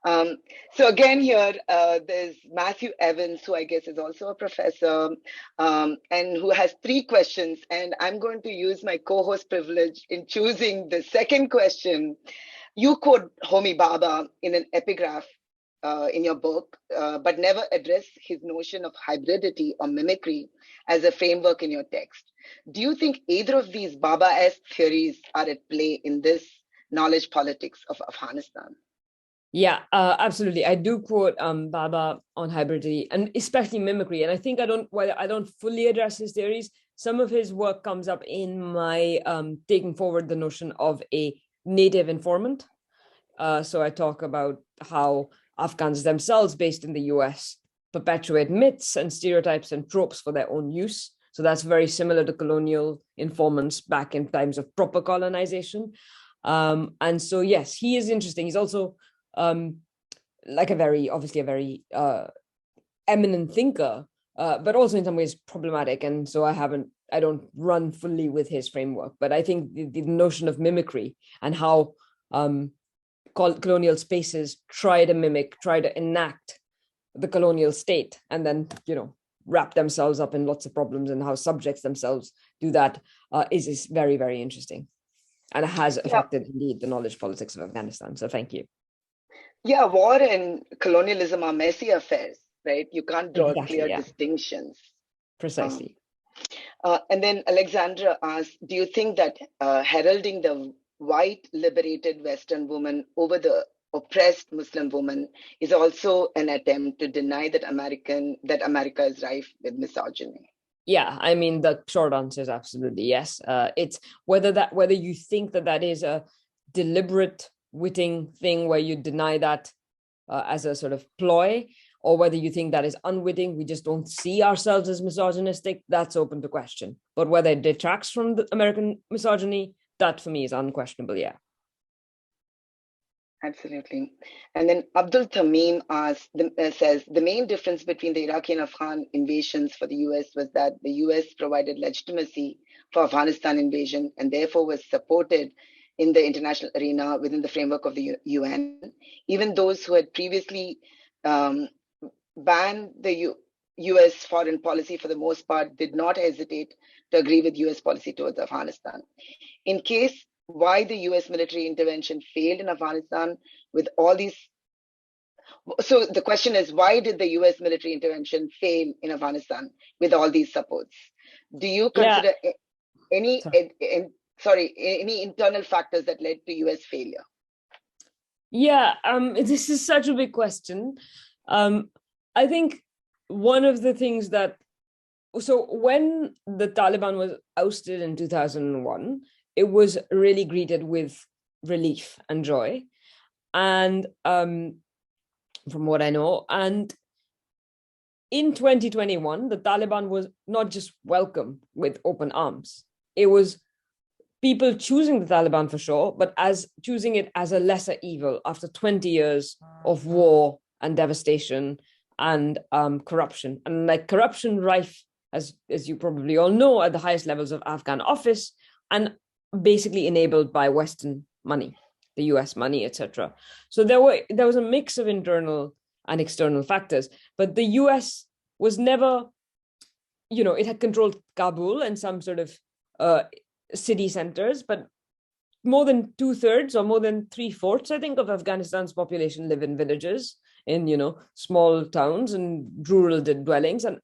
So again here, there's Matthew Evans, who I guess is also a professor, and who has 3 questions. And I'm going to use my co-host privilege in choosing the second question. You quote Homi Bhabha in an epigraph in your book, but never address his notion of hybridity or mimicry as a framework in your text. Do you think either of these Bhabha-esque theories are at play in this knowledge politics of Afghanistan? Yeah, absolutely. I do quote Bhabha on hybridity and especially mimicry. And I think while I don't fully address his theories, some of his work comes up in my taking forward the notion of a native informant. So I talk about how Afghans themselves based in the US perpetuate myths and stereotypes and tropes for their own use. So that's very similar to colonial informants back in times of proper colonization. And so, yes, he is interesting. He's also like obviously a very eminent thinker, but also in some ways problematic. And so I don't run fully with his framework, but I think the notion of mimicry and how colonial spaces try to enact the colonial state and then, wrap themselves up in lots of problems, and how subjects themselves do that is very, very interesting. And it has affected indeed the knowledge politics of Afghanistan. So thank you. Yeah, war and colonialism are messy affairs, right? You can't draw clear distinctions. Precisely. And then Alexandra asks, do you think that heralding the white liberated Western woman over the oppressed Muslim woman is also an attempt to deny that America is rife with misogyny? Yeah, I mean, the short answer is absolutely yes. It's whether you think that is a deliberate witting thing where you deny that as a sort of ploy, or whether you think that is unwitting, we just don't see ourselves as misogynistic, that's open to question. But whether it detracts from the American misogyny, that for me is unquestionable, yeah. Absolutely. And then Abdul Tamim says, the main difference between the Iraqi and Afghan invasions for the US was that the US provided legitimacy for Afghanistan invasion and therefore was supported in the international arena within the framework of the UN. Even those who had previously banned the US foreign policy for the most part did not hesitate to agree with US policy towards Afghanistan. In case why the US military intervention failed in Afghanistan with all these. So the question is, why did the US military intervention fail in Afghanistan with all these supports? Do you consider any internal factors that led to US failure? Yeah, this is such a big question. I think one of the things so when the Taliban was ousted in 2001, it was really greeted with relief and joy. And from what I know, and in 2021, the Taliban was not just welcome with open arms. It was people choosing the Taliban for sure, but as choosing it as a lesser evil after 20 years of war and devastation and corruption. And like corruption rife, as you probably all know, at the highest levels of Afghan office, and basically enabled by Western money, the US money, etc. So there was a mix of internal and external factors, but the US was never, it had controlled Kabul and some sort of city centers, but more than 2/3 or more than 3/4, I think, of Afghanistan's population live in villages, in small towns and rural dwellings, and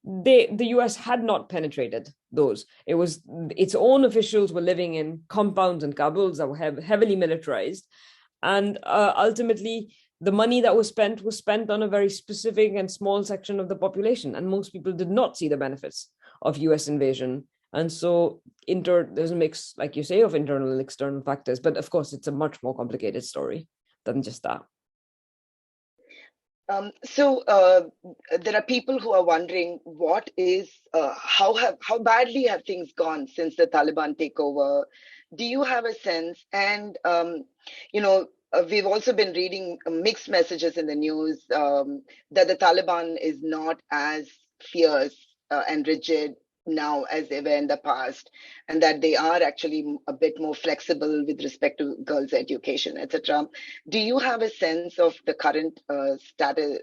the US had not penetrated those. It was its own officials were living in compounds and Kabuls that were heavily militarized, and ultimately the money that was spent on a very specific and small section of the population, and most people did not see the benefits of US invasion. And so there's a mix, like you say, of internal and external factors, but of course it's a much more complicated story than just that. There are people who are wondering how badly have things gone since the Taliban takeover? Do you have a sense? And we've also been reading mixed messages in the news that the Taliban is not as fierce and rigid now as they were in the past, and that they are actually a bit more flexible with respect to girls' education, etc. Do you have a sense of the current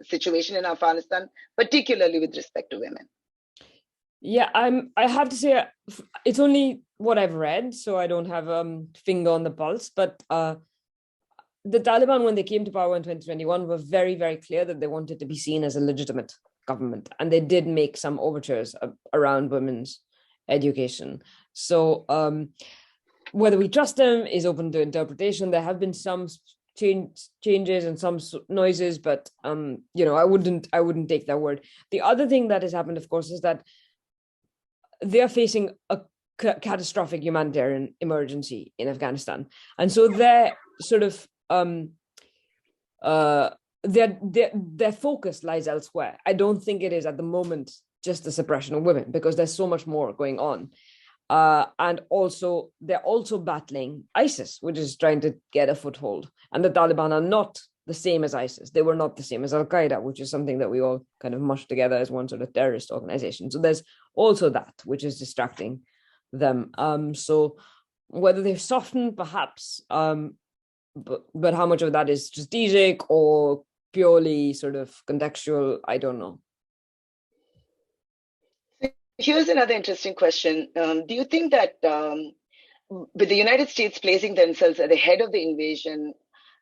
situation in Afghanistan, particularly with respect to women? Yeah, I have to say it's only what I've read, so I don't have finger on the pulse. But the Taliban, when they came to power in 2021, were very, very clear that they wanted to be seen as a legitimate government, and they did make some overtures around women's education. So whether we trust them is open to interpretation. There have been some changes and some noises, but I wouldn't take their word. The other thing that has happened, of course, is that they are facing a catastrophic humanitarian emergency in Afghanistan, and so they're sort of their focus lies elsewhere. I don't think it is at the moment just the suppression of women, because there's so much more going on. And also, they're also battling ISIS, which is trying to get a foothold. And the Taliban are not the same as ISIS. They were not the same as Al-Qaeda, which is something that we all kind of mush together as one sort of terrorist organization. So there's also that, which is distracting them. So whether they've softened, perhaps, but how much of that is strategic or purely sort of contextual, I don't know. Here's another interesting question. Do you think that with the United States placing themselves at the head of the invasion,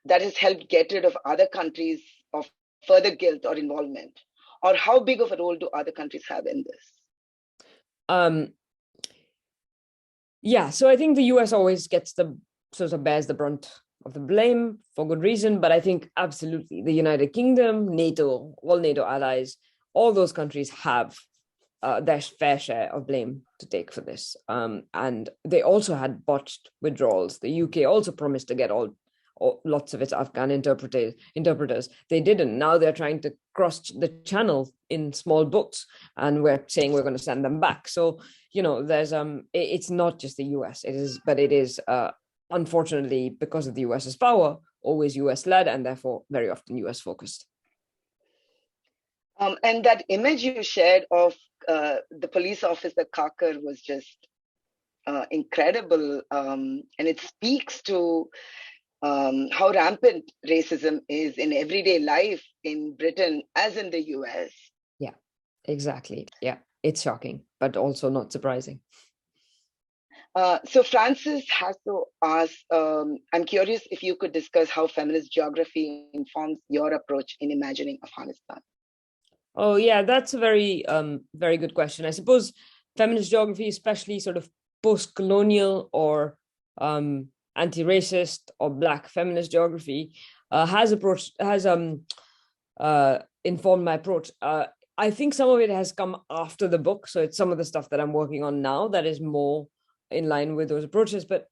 that has helped get rid of other countries of further guilt or involvement? Or how big of a role do other countries have in this? Yeah, so I think the US always bears the brunt of the blame for good reason, but I think absolutely the United Kingdom, NATO, all NATO allies, all those countries have their fair share of blame to take for this. And they also had botched withdrawals. The UK also promised to get lots of its Afghan interpreters. They didn't. Now they're trying to cross the channel in small boats, and we're saying we're going to send them back. So, there's it's not just the US. It is unfortunately, because of the US's power, always US led, and therefore very often US focused. And that image you shared of the police officer Kakar was just incredible, and it speaks to how rampant racism is in everyday life in Britain as in the US. Yeah, exactly. Yeah, it's shocking, but also not surprising. So Francis has to ask, I'm curious if you could discuss how feminist geography informs your approach in imagining Afghanistan. Oh, yeah, that's a very, very good question. I suppose feminist geography, especially sort of post-colonial or anti-racist or Black feminist geography, has informed my approach. I think some of it has come after the book, so it's some of the stuff that I'm working on now that is more in line with those approaches. But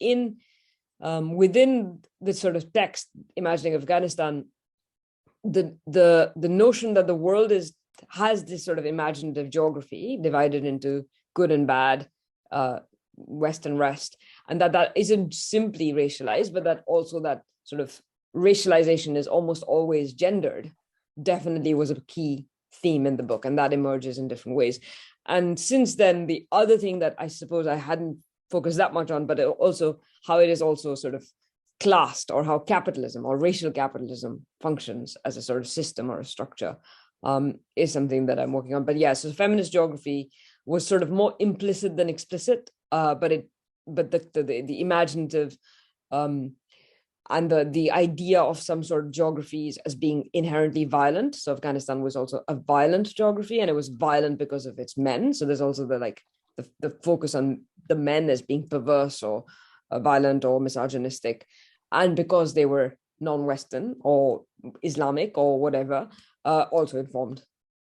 within the sort of text imagining Afghanistan, the notion that the world has this sort of imaginative geography divided into good and bad, west and rest, and that isn't simply racialized, but that also that sort of racialization is almost always gendered, definitely was a key theme in the book, and that emerges in different ways. And since then, the other thing that I suppose I hadn't focused that much on, but also how it is also sort of classed, or how capitalism or racial capitalism functions as a sort of system or a structure, is something that I'm working on. But yeah, so feminist geography was sort of more implicit than explicit, but the imaginative and the idea of some sort of geographies as being inherently violent. So Afghanistan was also a violent geography, and it was violent because of its men. So there's also the focus on the men as being perverse or violent or misogynistic, and because they were non-Western or Islamic or whatever, also informed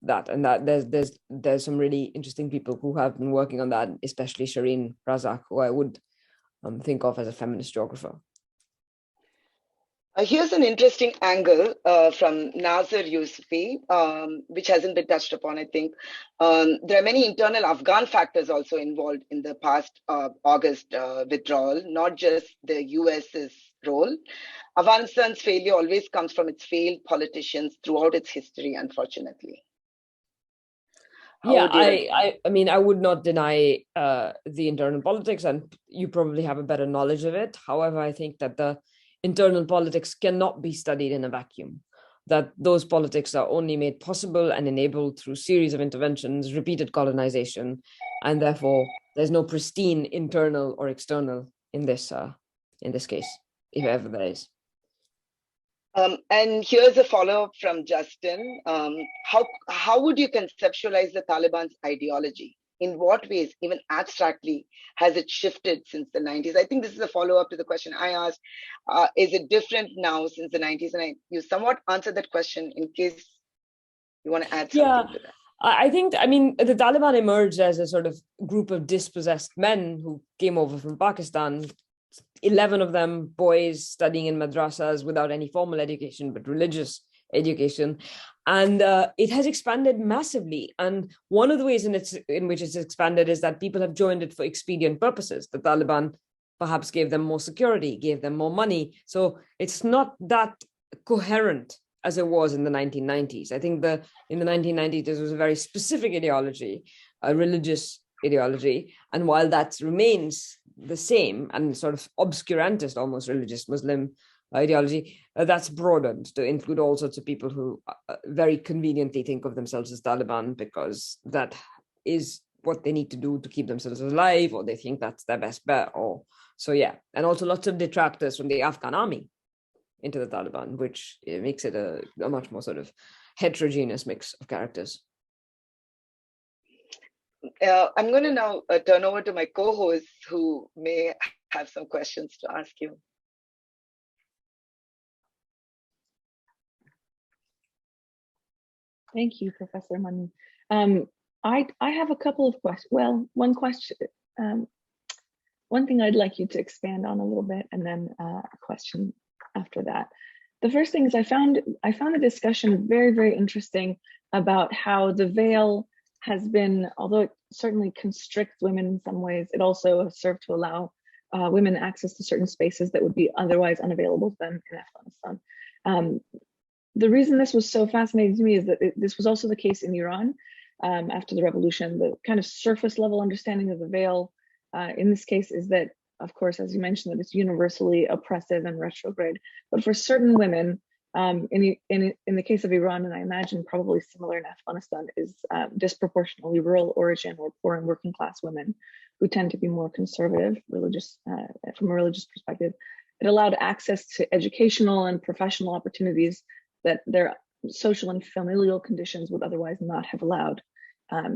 that. And that there's some really interesting people who have been working on that, especially Shireen Razak, who I would think of as a feminist geographer. Here's an interesting angle from Nazir Yusufi, which hasn't been touched upon, I think. There are many internal Afghan factors also involved in the past August withdrawal, not just the US's role. Afghanistan's failure always comes from its failed politicians throughout its history, unfortunately. I mean, I would not deny the internal politics, and you probably have a better knowledge of it. However, I think that the internal politics cannot be studied in a vacuum, that those politics are only made possible and enabled through series of interventions, repeated colonization, and therefore there's no pristine internal or external in this case, if ever there is. And here's a follow-up from Justin. How would you conceptualize the Taliban's ideology? In what ways, even abstractly, has it shifted since the 90s? I think this is a follow-up to the question I asked. Is it different now since the 90s? And you somewhat answered that question in case you want to add something to that. I think, I mean, the Taliban emerged as a sort of group of dispossessed men who came over from Pakistan, 11 of them boys studying in madrasas without any formal education, but religious education. And it has expanded massively. And one of the ways in which it's expanded is that people have joined it for expedient purposes. The Taliban perhaps gave them more security, gave them more money. So it's not that coherent as it was in the 1990s. I think in the 1990s, there was a very specific ideology, a religious ideology. And while that remains the same and sort of obscurantist, almost religious Muslim ideology, that's broadened to include all sorts of people who very conveniently think of themselves as Taliban because that is what they need to do to keep themselves alive, or they think that's their best bet. And also lots of detractors from the Afghan army into the Taliban, which makes it a much more sort of heterogeneous mix of characters. I'm going to now turn over to my co-hosts who may have some questions to ask you. Thank you, Professor Mani. I have a couple of questions. Well, one question, one thing I'd like you to expand on a little bit, and then a question after that. The first thing is I found a discussion very, very interesting about how the veil has been, although it certainly constricts women in some ways, it also has served to allow women access to certain spaces that would be otherwise unavailable to them in Afghanistan. The reason this was so fascinating to me is that this was also the case in Iran after the revolution. The kind of surface level understanding of the veil in this case is that, of course, as you mentioned, that it's universally oppressive and retrograde. But for certain women, in the case of Iran, and I imagine probably similar in Afghanistan, is disproportionately rural origin or poor and working class women who tend to be more conservative, religious from a religious perspective. It allowed access to educational and professional opportunities that their social and familial conditions would otherwise not have allowed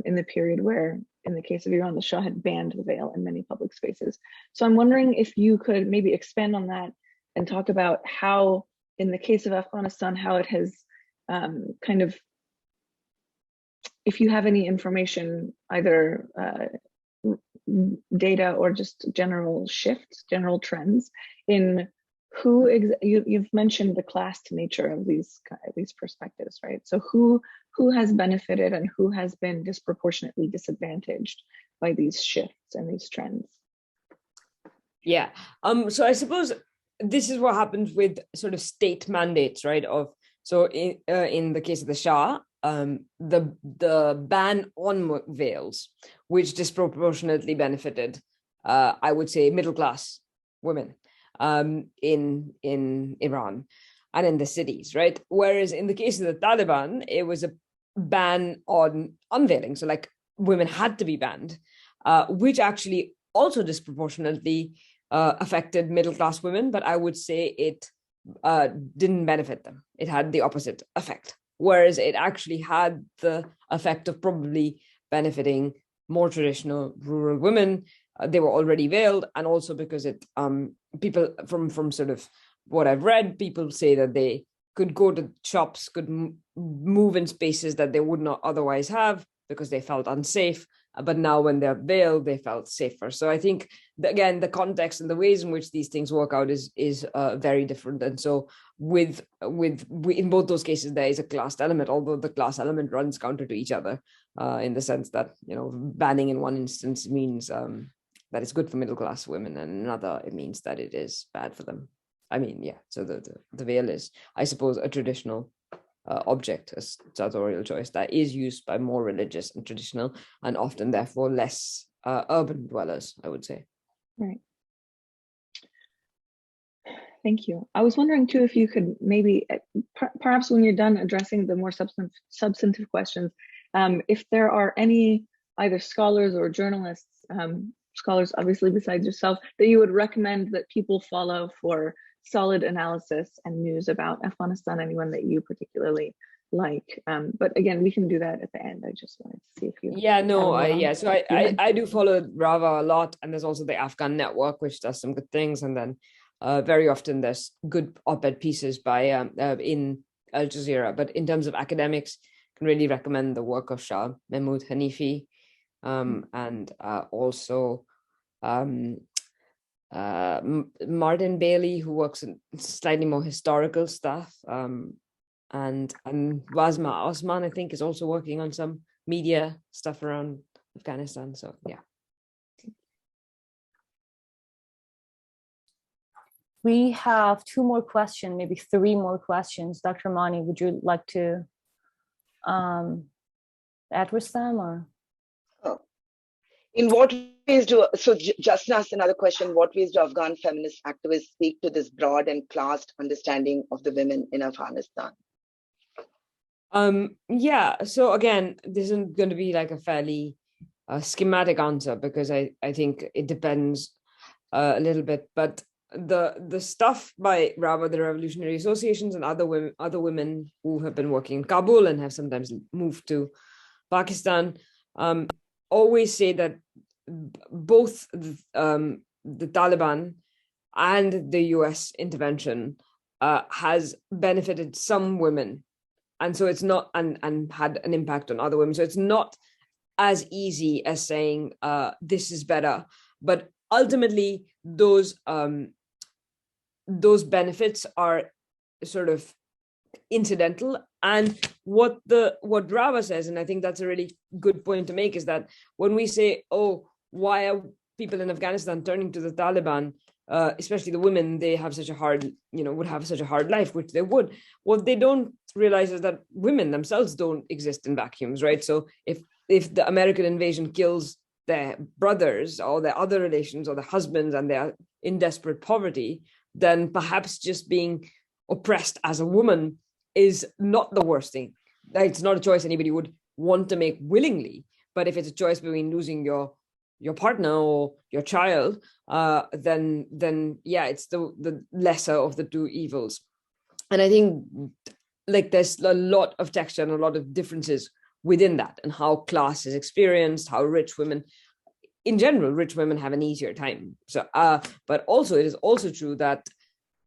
in the period where, in the case of Iran, the Shah had banned the veil in many public spaces. So I'm wondering if you could maybe expand on that and talk about how, in the case of Afghanistan, how it has kind of, if you have any information, either data or just general shifts, general trends in who you've mentioned the classed nature of these perspectives, right? So who has benefited and who has been disproportionately disadvantaged by these shifts and these trends? Yeah. So I suppose this is what happens with sort of state mandates, right? In the case of the Shah, the ban on veils, which disproportionately benefited, I would say, middle class women in Iran and in the cities, right? Whereas in the case of the Taliban, it was a ban on unveiling. So like women had to be banned, which actually also disproportionately affected middle-class women, but I would say it didn't benefit them. It had the opposite effect, whereas it actually had the effect of probably benefiting more traditional rural women. They were already veiled, and also because it people from sort of what I've read, people say that they could go to shops, could move in spaces that they would not otherwise have because they felt unsafe, but now when they're veiled, they felt safer. So I think, again, the context and the ways in which these things work out is very different. And so in both those cases, there is a class element, although the class element runs counter to each other in the sense that, banning in one instance means that it's good for middle class women, and in another, it means that it is bad for them. I mean, yeah, so the veil is, I suppose, a traditional object, a sartorial choice that is used by more religious and traditional and often therefore less urban dwellers, I would say. Right. Thank you. I was wondering too if you could maybe, perhaps when you're done addressing the more substantive questions, if there are any either scholars or journalists, scholars obviously besides yourself, that you would recommend that people follow for solid analysis and news about Afghanistan, anyone that you particularly like. But again, we can do that at the end. I just wanted to see if you. So I do follow Rava a lot, and there's also the Afghan Network, which does some good things, and then very often there's good op-ed pieces by in Al Jazeera. But in terms of academics, I can really recommend the work of Shah Mahmood Hanifi, and also Martin Bailey, who works in slightly more historical stuff, and Wazma Osman, I think, is also working on some media stuff around Afghanistan. So yeah. We have 2 more questions, maybe 3 more questions. Dr. Mani, would you like to address them, or? In what ways just ask another question, what ways do Afghan feminist activists speak to this broad and classed understanding of the women in Afghanistan? So again, this isn't going to be like a fairly schematic answer, because I think it depends a little bit, but the stuff by Rava, the Revolutionary Associations, and other women who have been working in Kabul and have sometimes moved to Pakistan, always say that both the Taliban and the US intervention has benefited some women, and so it's not and had an impact on other women. So it's not as easy as saying this is better, but ultimately those benefits are sort of incidental. And what Rava says, and I think that's a really good point to make, is that when we say, oh, why are people in Afghanistan turning to the Taliban, especially the women, they have such a hard, would have such a hard life, which they would. What they don't realize is that women themselves don't exist in vacuums, right? So if the American invasion kills their brothers or their other relations or their husbands and they are in desperate poverty, then perhaps just being oppressed as a woman is not the worst thing. It's not a choice anybody would want to make willingly, but if it's a choice between losing your partner or your child, then yeah, it's the lesser of the two evils. And I think like there's a lot of texture and a lot of differences within that, and how class is experienced, how rich women have an easier time. So, but also it is also true that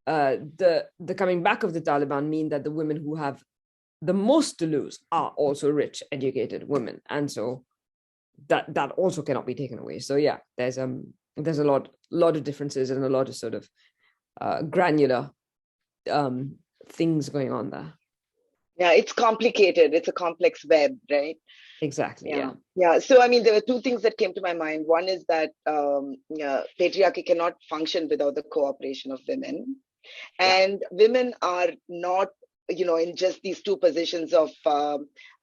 the coming back of the Taliban mean that the women who have the most to lose are also rich, educated women, and so that also cannot be taken away. So yeah, there's a lot of differences and a lot of sort of granular things going on there. Yeah, it's complicated. It's a complex web, right? Exactly. Yeah. So, I mean, there were 2 things that came to my mind. One is that patriarchy cannot function without the cooperation of women. And women are not, in just these 2 positions of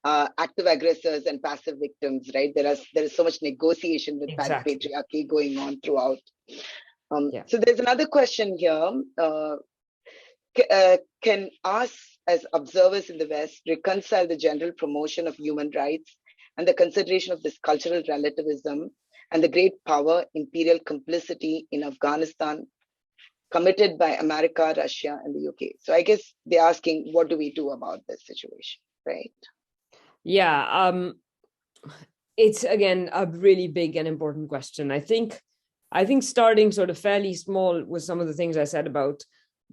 active aggressors and passive victims, right? There is so much negotiation with patriarchy going on throughout. So there's another question here. Can us as observers in the West reconcile the general promotion of human rights and the consideration of this cultural relativism and the great power imperial complicity in Afghanistan committed by America, Russia, and the UK? So I guess they're asking, what do we do about this situation, right? Yeah, it's again a really big and important question. I think starting sort of fairly small with some of the things I said about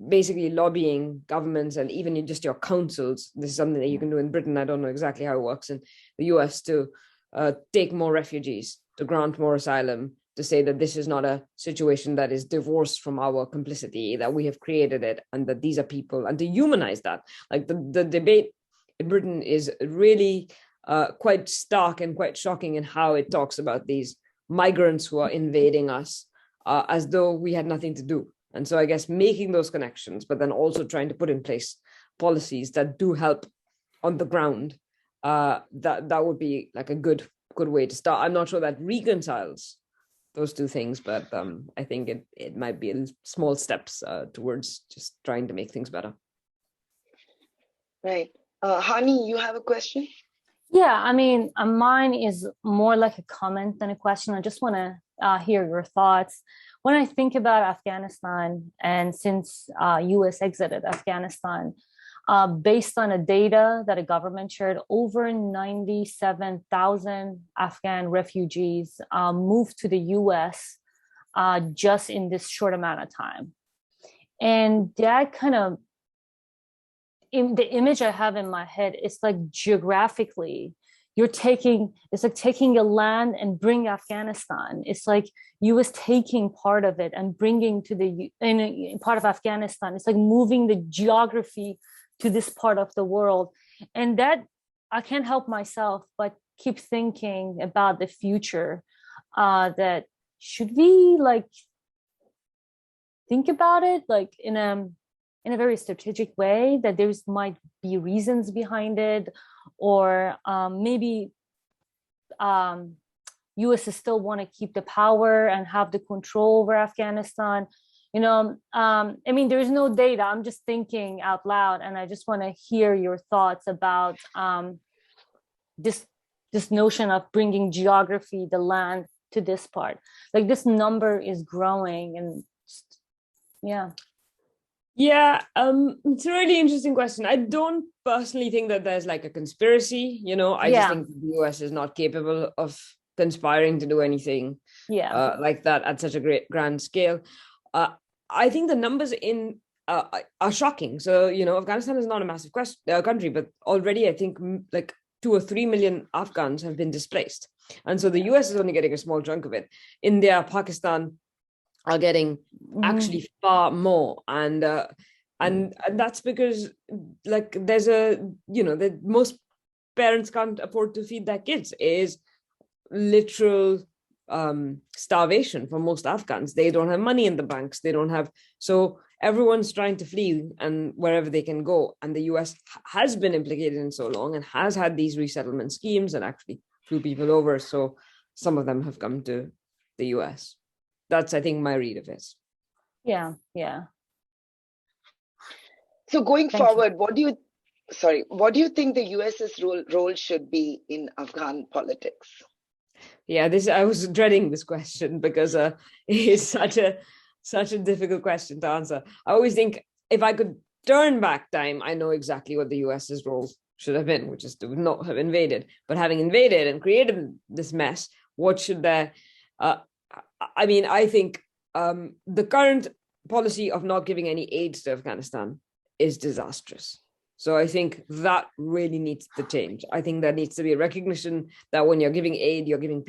basically lobbying governments and even just your councils. This is something that you can do in Britain. I don't know exactly how it works in the US too. take more refugees, to grant more asylum, to say that this is not a situation that is divorced from our complicity, that we have created it, and that these are people, and to humanize that. Like the debate in Britain is really quite stark and quite shocking in how it talks about these migrants who are invading us as though we had nothing to do. And so I guess making those connections, but then also trying to put in place policies that do help on the ground, that would be like a good way to start. I'm not sure that reconciles those two things, but I think it might be small steps towards just trying to make things better. Right. Hani, you have a question? Yeah, I mean, mine is more like a comment than a question. I just want to hear your thoughts. When I think about Afghanistan, and since US exited Afghanistan, based on the data that a government shared, over 97,000 Afghan refugees moved to the US just in this short amount of time. And that kind of, the image I have in my head is like geographically, it's like taking a land and bring Afghanistan. It's like US taking part of it and bringing to in part of Afghanistan. It's like moving the geography to this part of the world. And that, I can't help myself but keep thinking about the future, that should we like think about it like in a very strategic way, that there might be reasons behind it, or maybe US still want to keep the power and have the control over Afghanistan. I mean, there's no data. I'm just thinking out loud, and I just want to hear your thoughts about this notion of bringing geography, the land, to this part. Like this number is growing, and yeah. Yeah, it's a really interesting question. I don't personally think that there's like a conspiracy, I just think the US is not capable of conspiring to do anything like that at such a grand scale. I think the numbers are shocking. So, Afghanistan is not a massive country, but already I think like 2 or 3 million Afghans have been displaced. And so the US is only getting a small chunk of it. India, Pakistan are getting actually far more. And that's because like there's that most parents can't afford to feed their kids. Is literal starvation for most Afghans. They don't have money in the banks. They don't have, so everyone's trying to flee and wherever they can go. And the US has been implicated in so long and has had these resettlement schemes and actually flew people over. So some of them have come to the US. That's, I think, my read of it. Yeah. So going forward, what do you think the US's role should be in Afghan politics? Yeah, I was dreading this question because it's such a difficult question to answer. I always think if I could turn back time, I know exactly what the US's role should have been, which is to not have invaded. But having invaded and created this mess, what should there? I mean, I think the current policy of not giving any aid to Afghanistan is disastrous. So I think that really needs to change. I think there needs to be a recognition that when you're giving aid, you're giving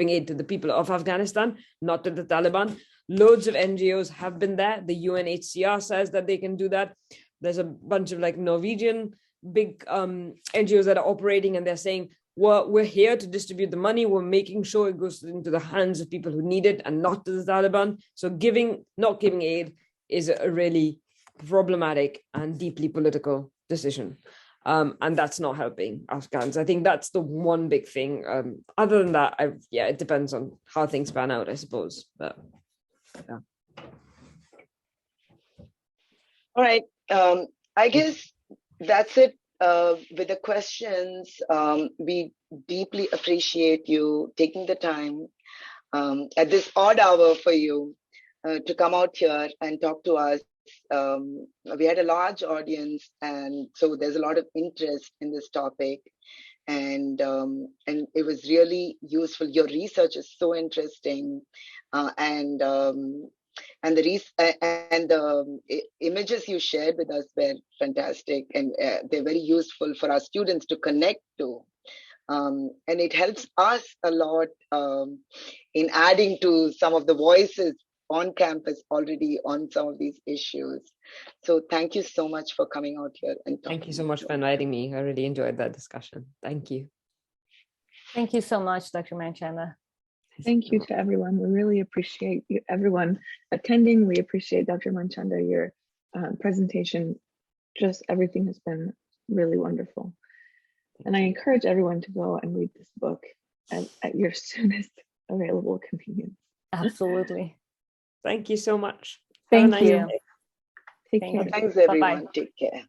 aid to the people of Afghanistan, not to the Taliban. Loads of NGOs have been there. The UNHCR says that they can do that. There's a bunch of like Norwegian big NGOs that are operating, and they're saying, well, we're here to distribute the money. We're making sure it goes into the hands of people who need it and not to the Taliban. So not giving aid is a really problematic and deeply political decision. And that's not helping Afghans. I think that's the one big thing. Other than that, it depends on how things pan out, I suppose. But yeah. All right. I guess that's it with the questions. We deeply appreciate you taking the time at this odd hour for you to come out here and talk to us. We had a large audience, and so there's a lot of interest in this topic, and it was really useful. Your research is so interesting, and the images you shared with us were fantastic, and they're very useful for our students to connect to. And it helps us a lot in adding to some of the voices on campus already on some of these issues. So thank you so much for coming out here and talking. Thank you so much for inviting me. I really enjoyed that discussion. Thank you. Thank you so much, Dr. Manchanda. Thank you to everyone. We really appreciate everyone attending. We appreciate Dr. Manchanda, your presentation. Just everything has been really wonderful. And I encourage everyone to go and read this book at your soonest available convenience. Absolutely. Thank you so much. Thank Have a nice you. day. Take Thank care. you. Thanks, everyone. Bye-bye. Take care.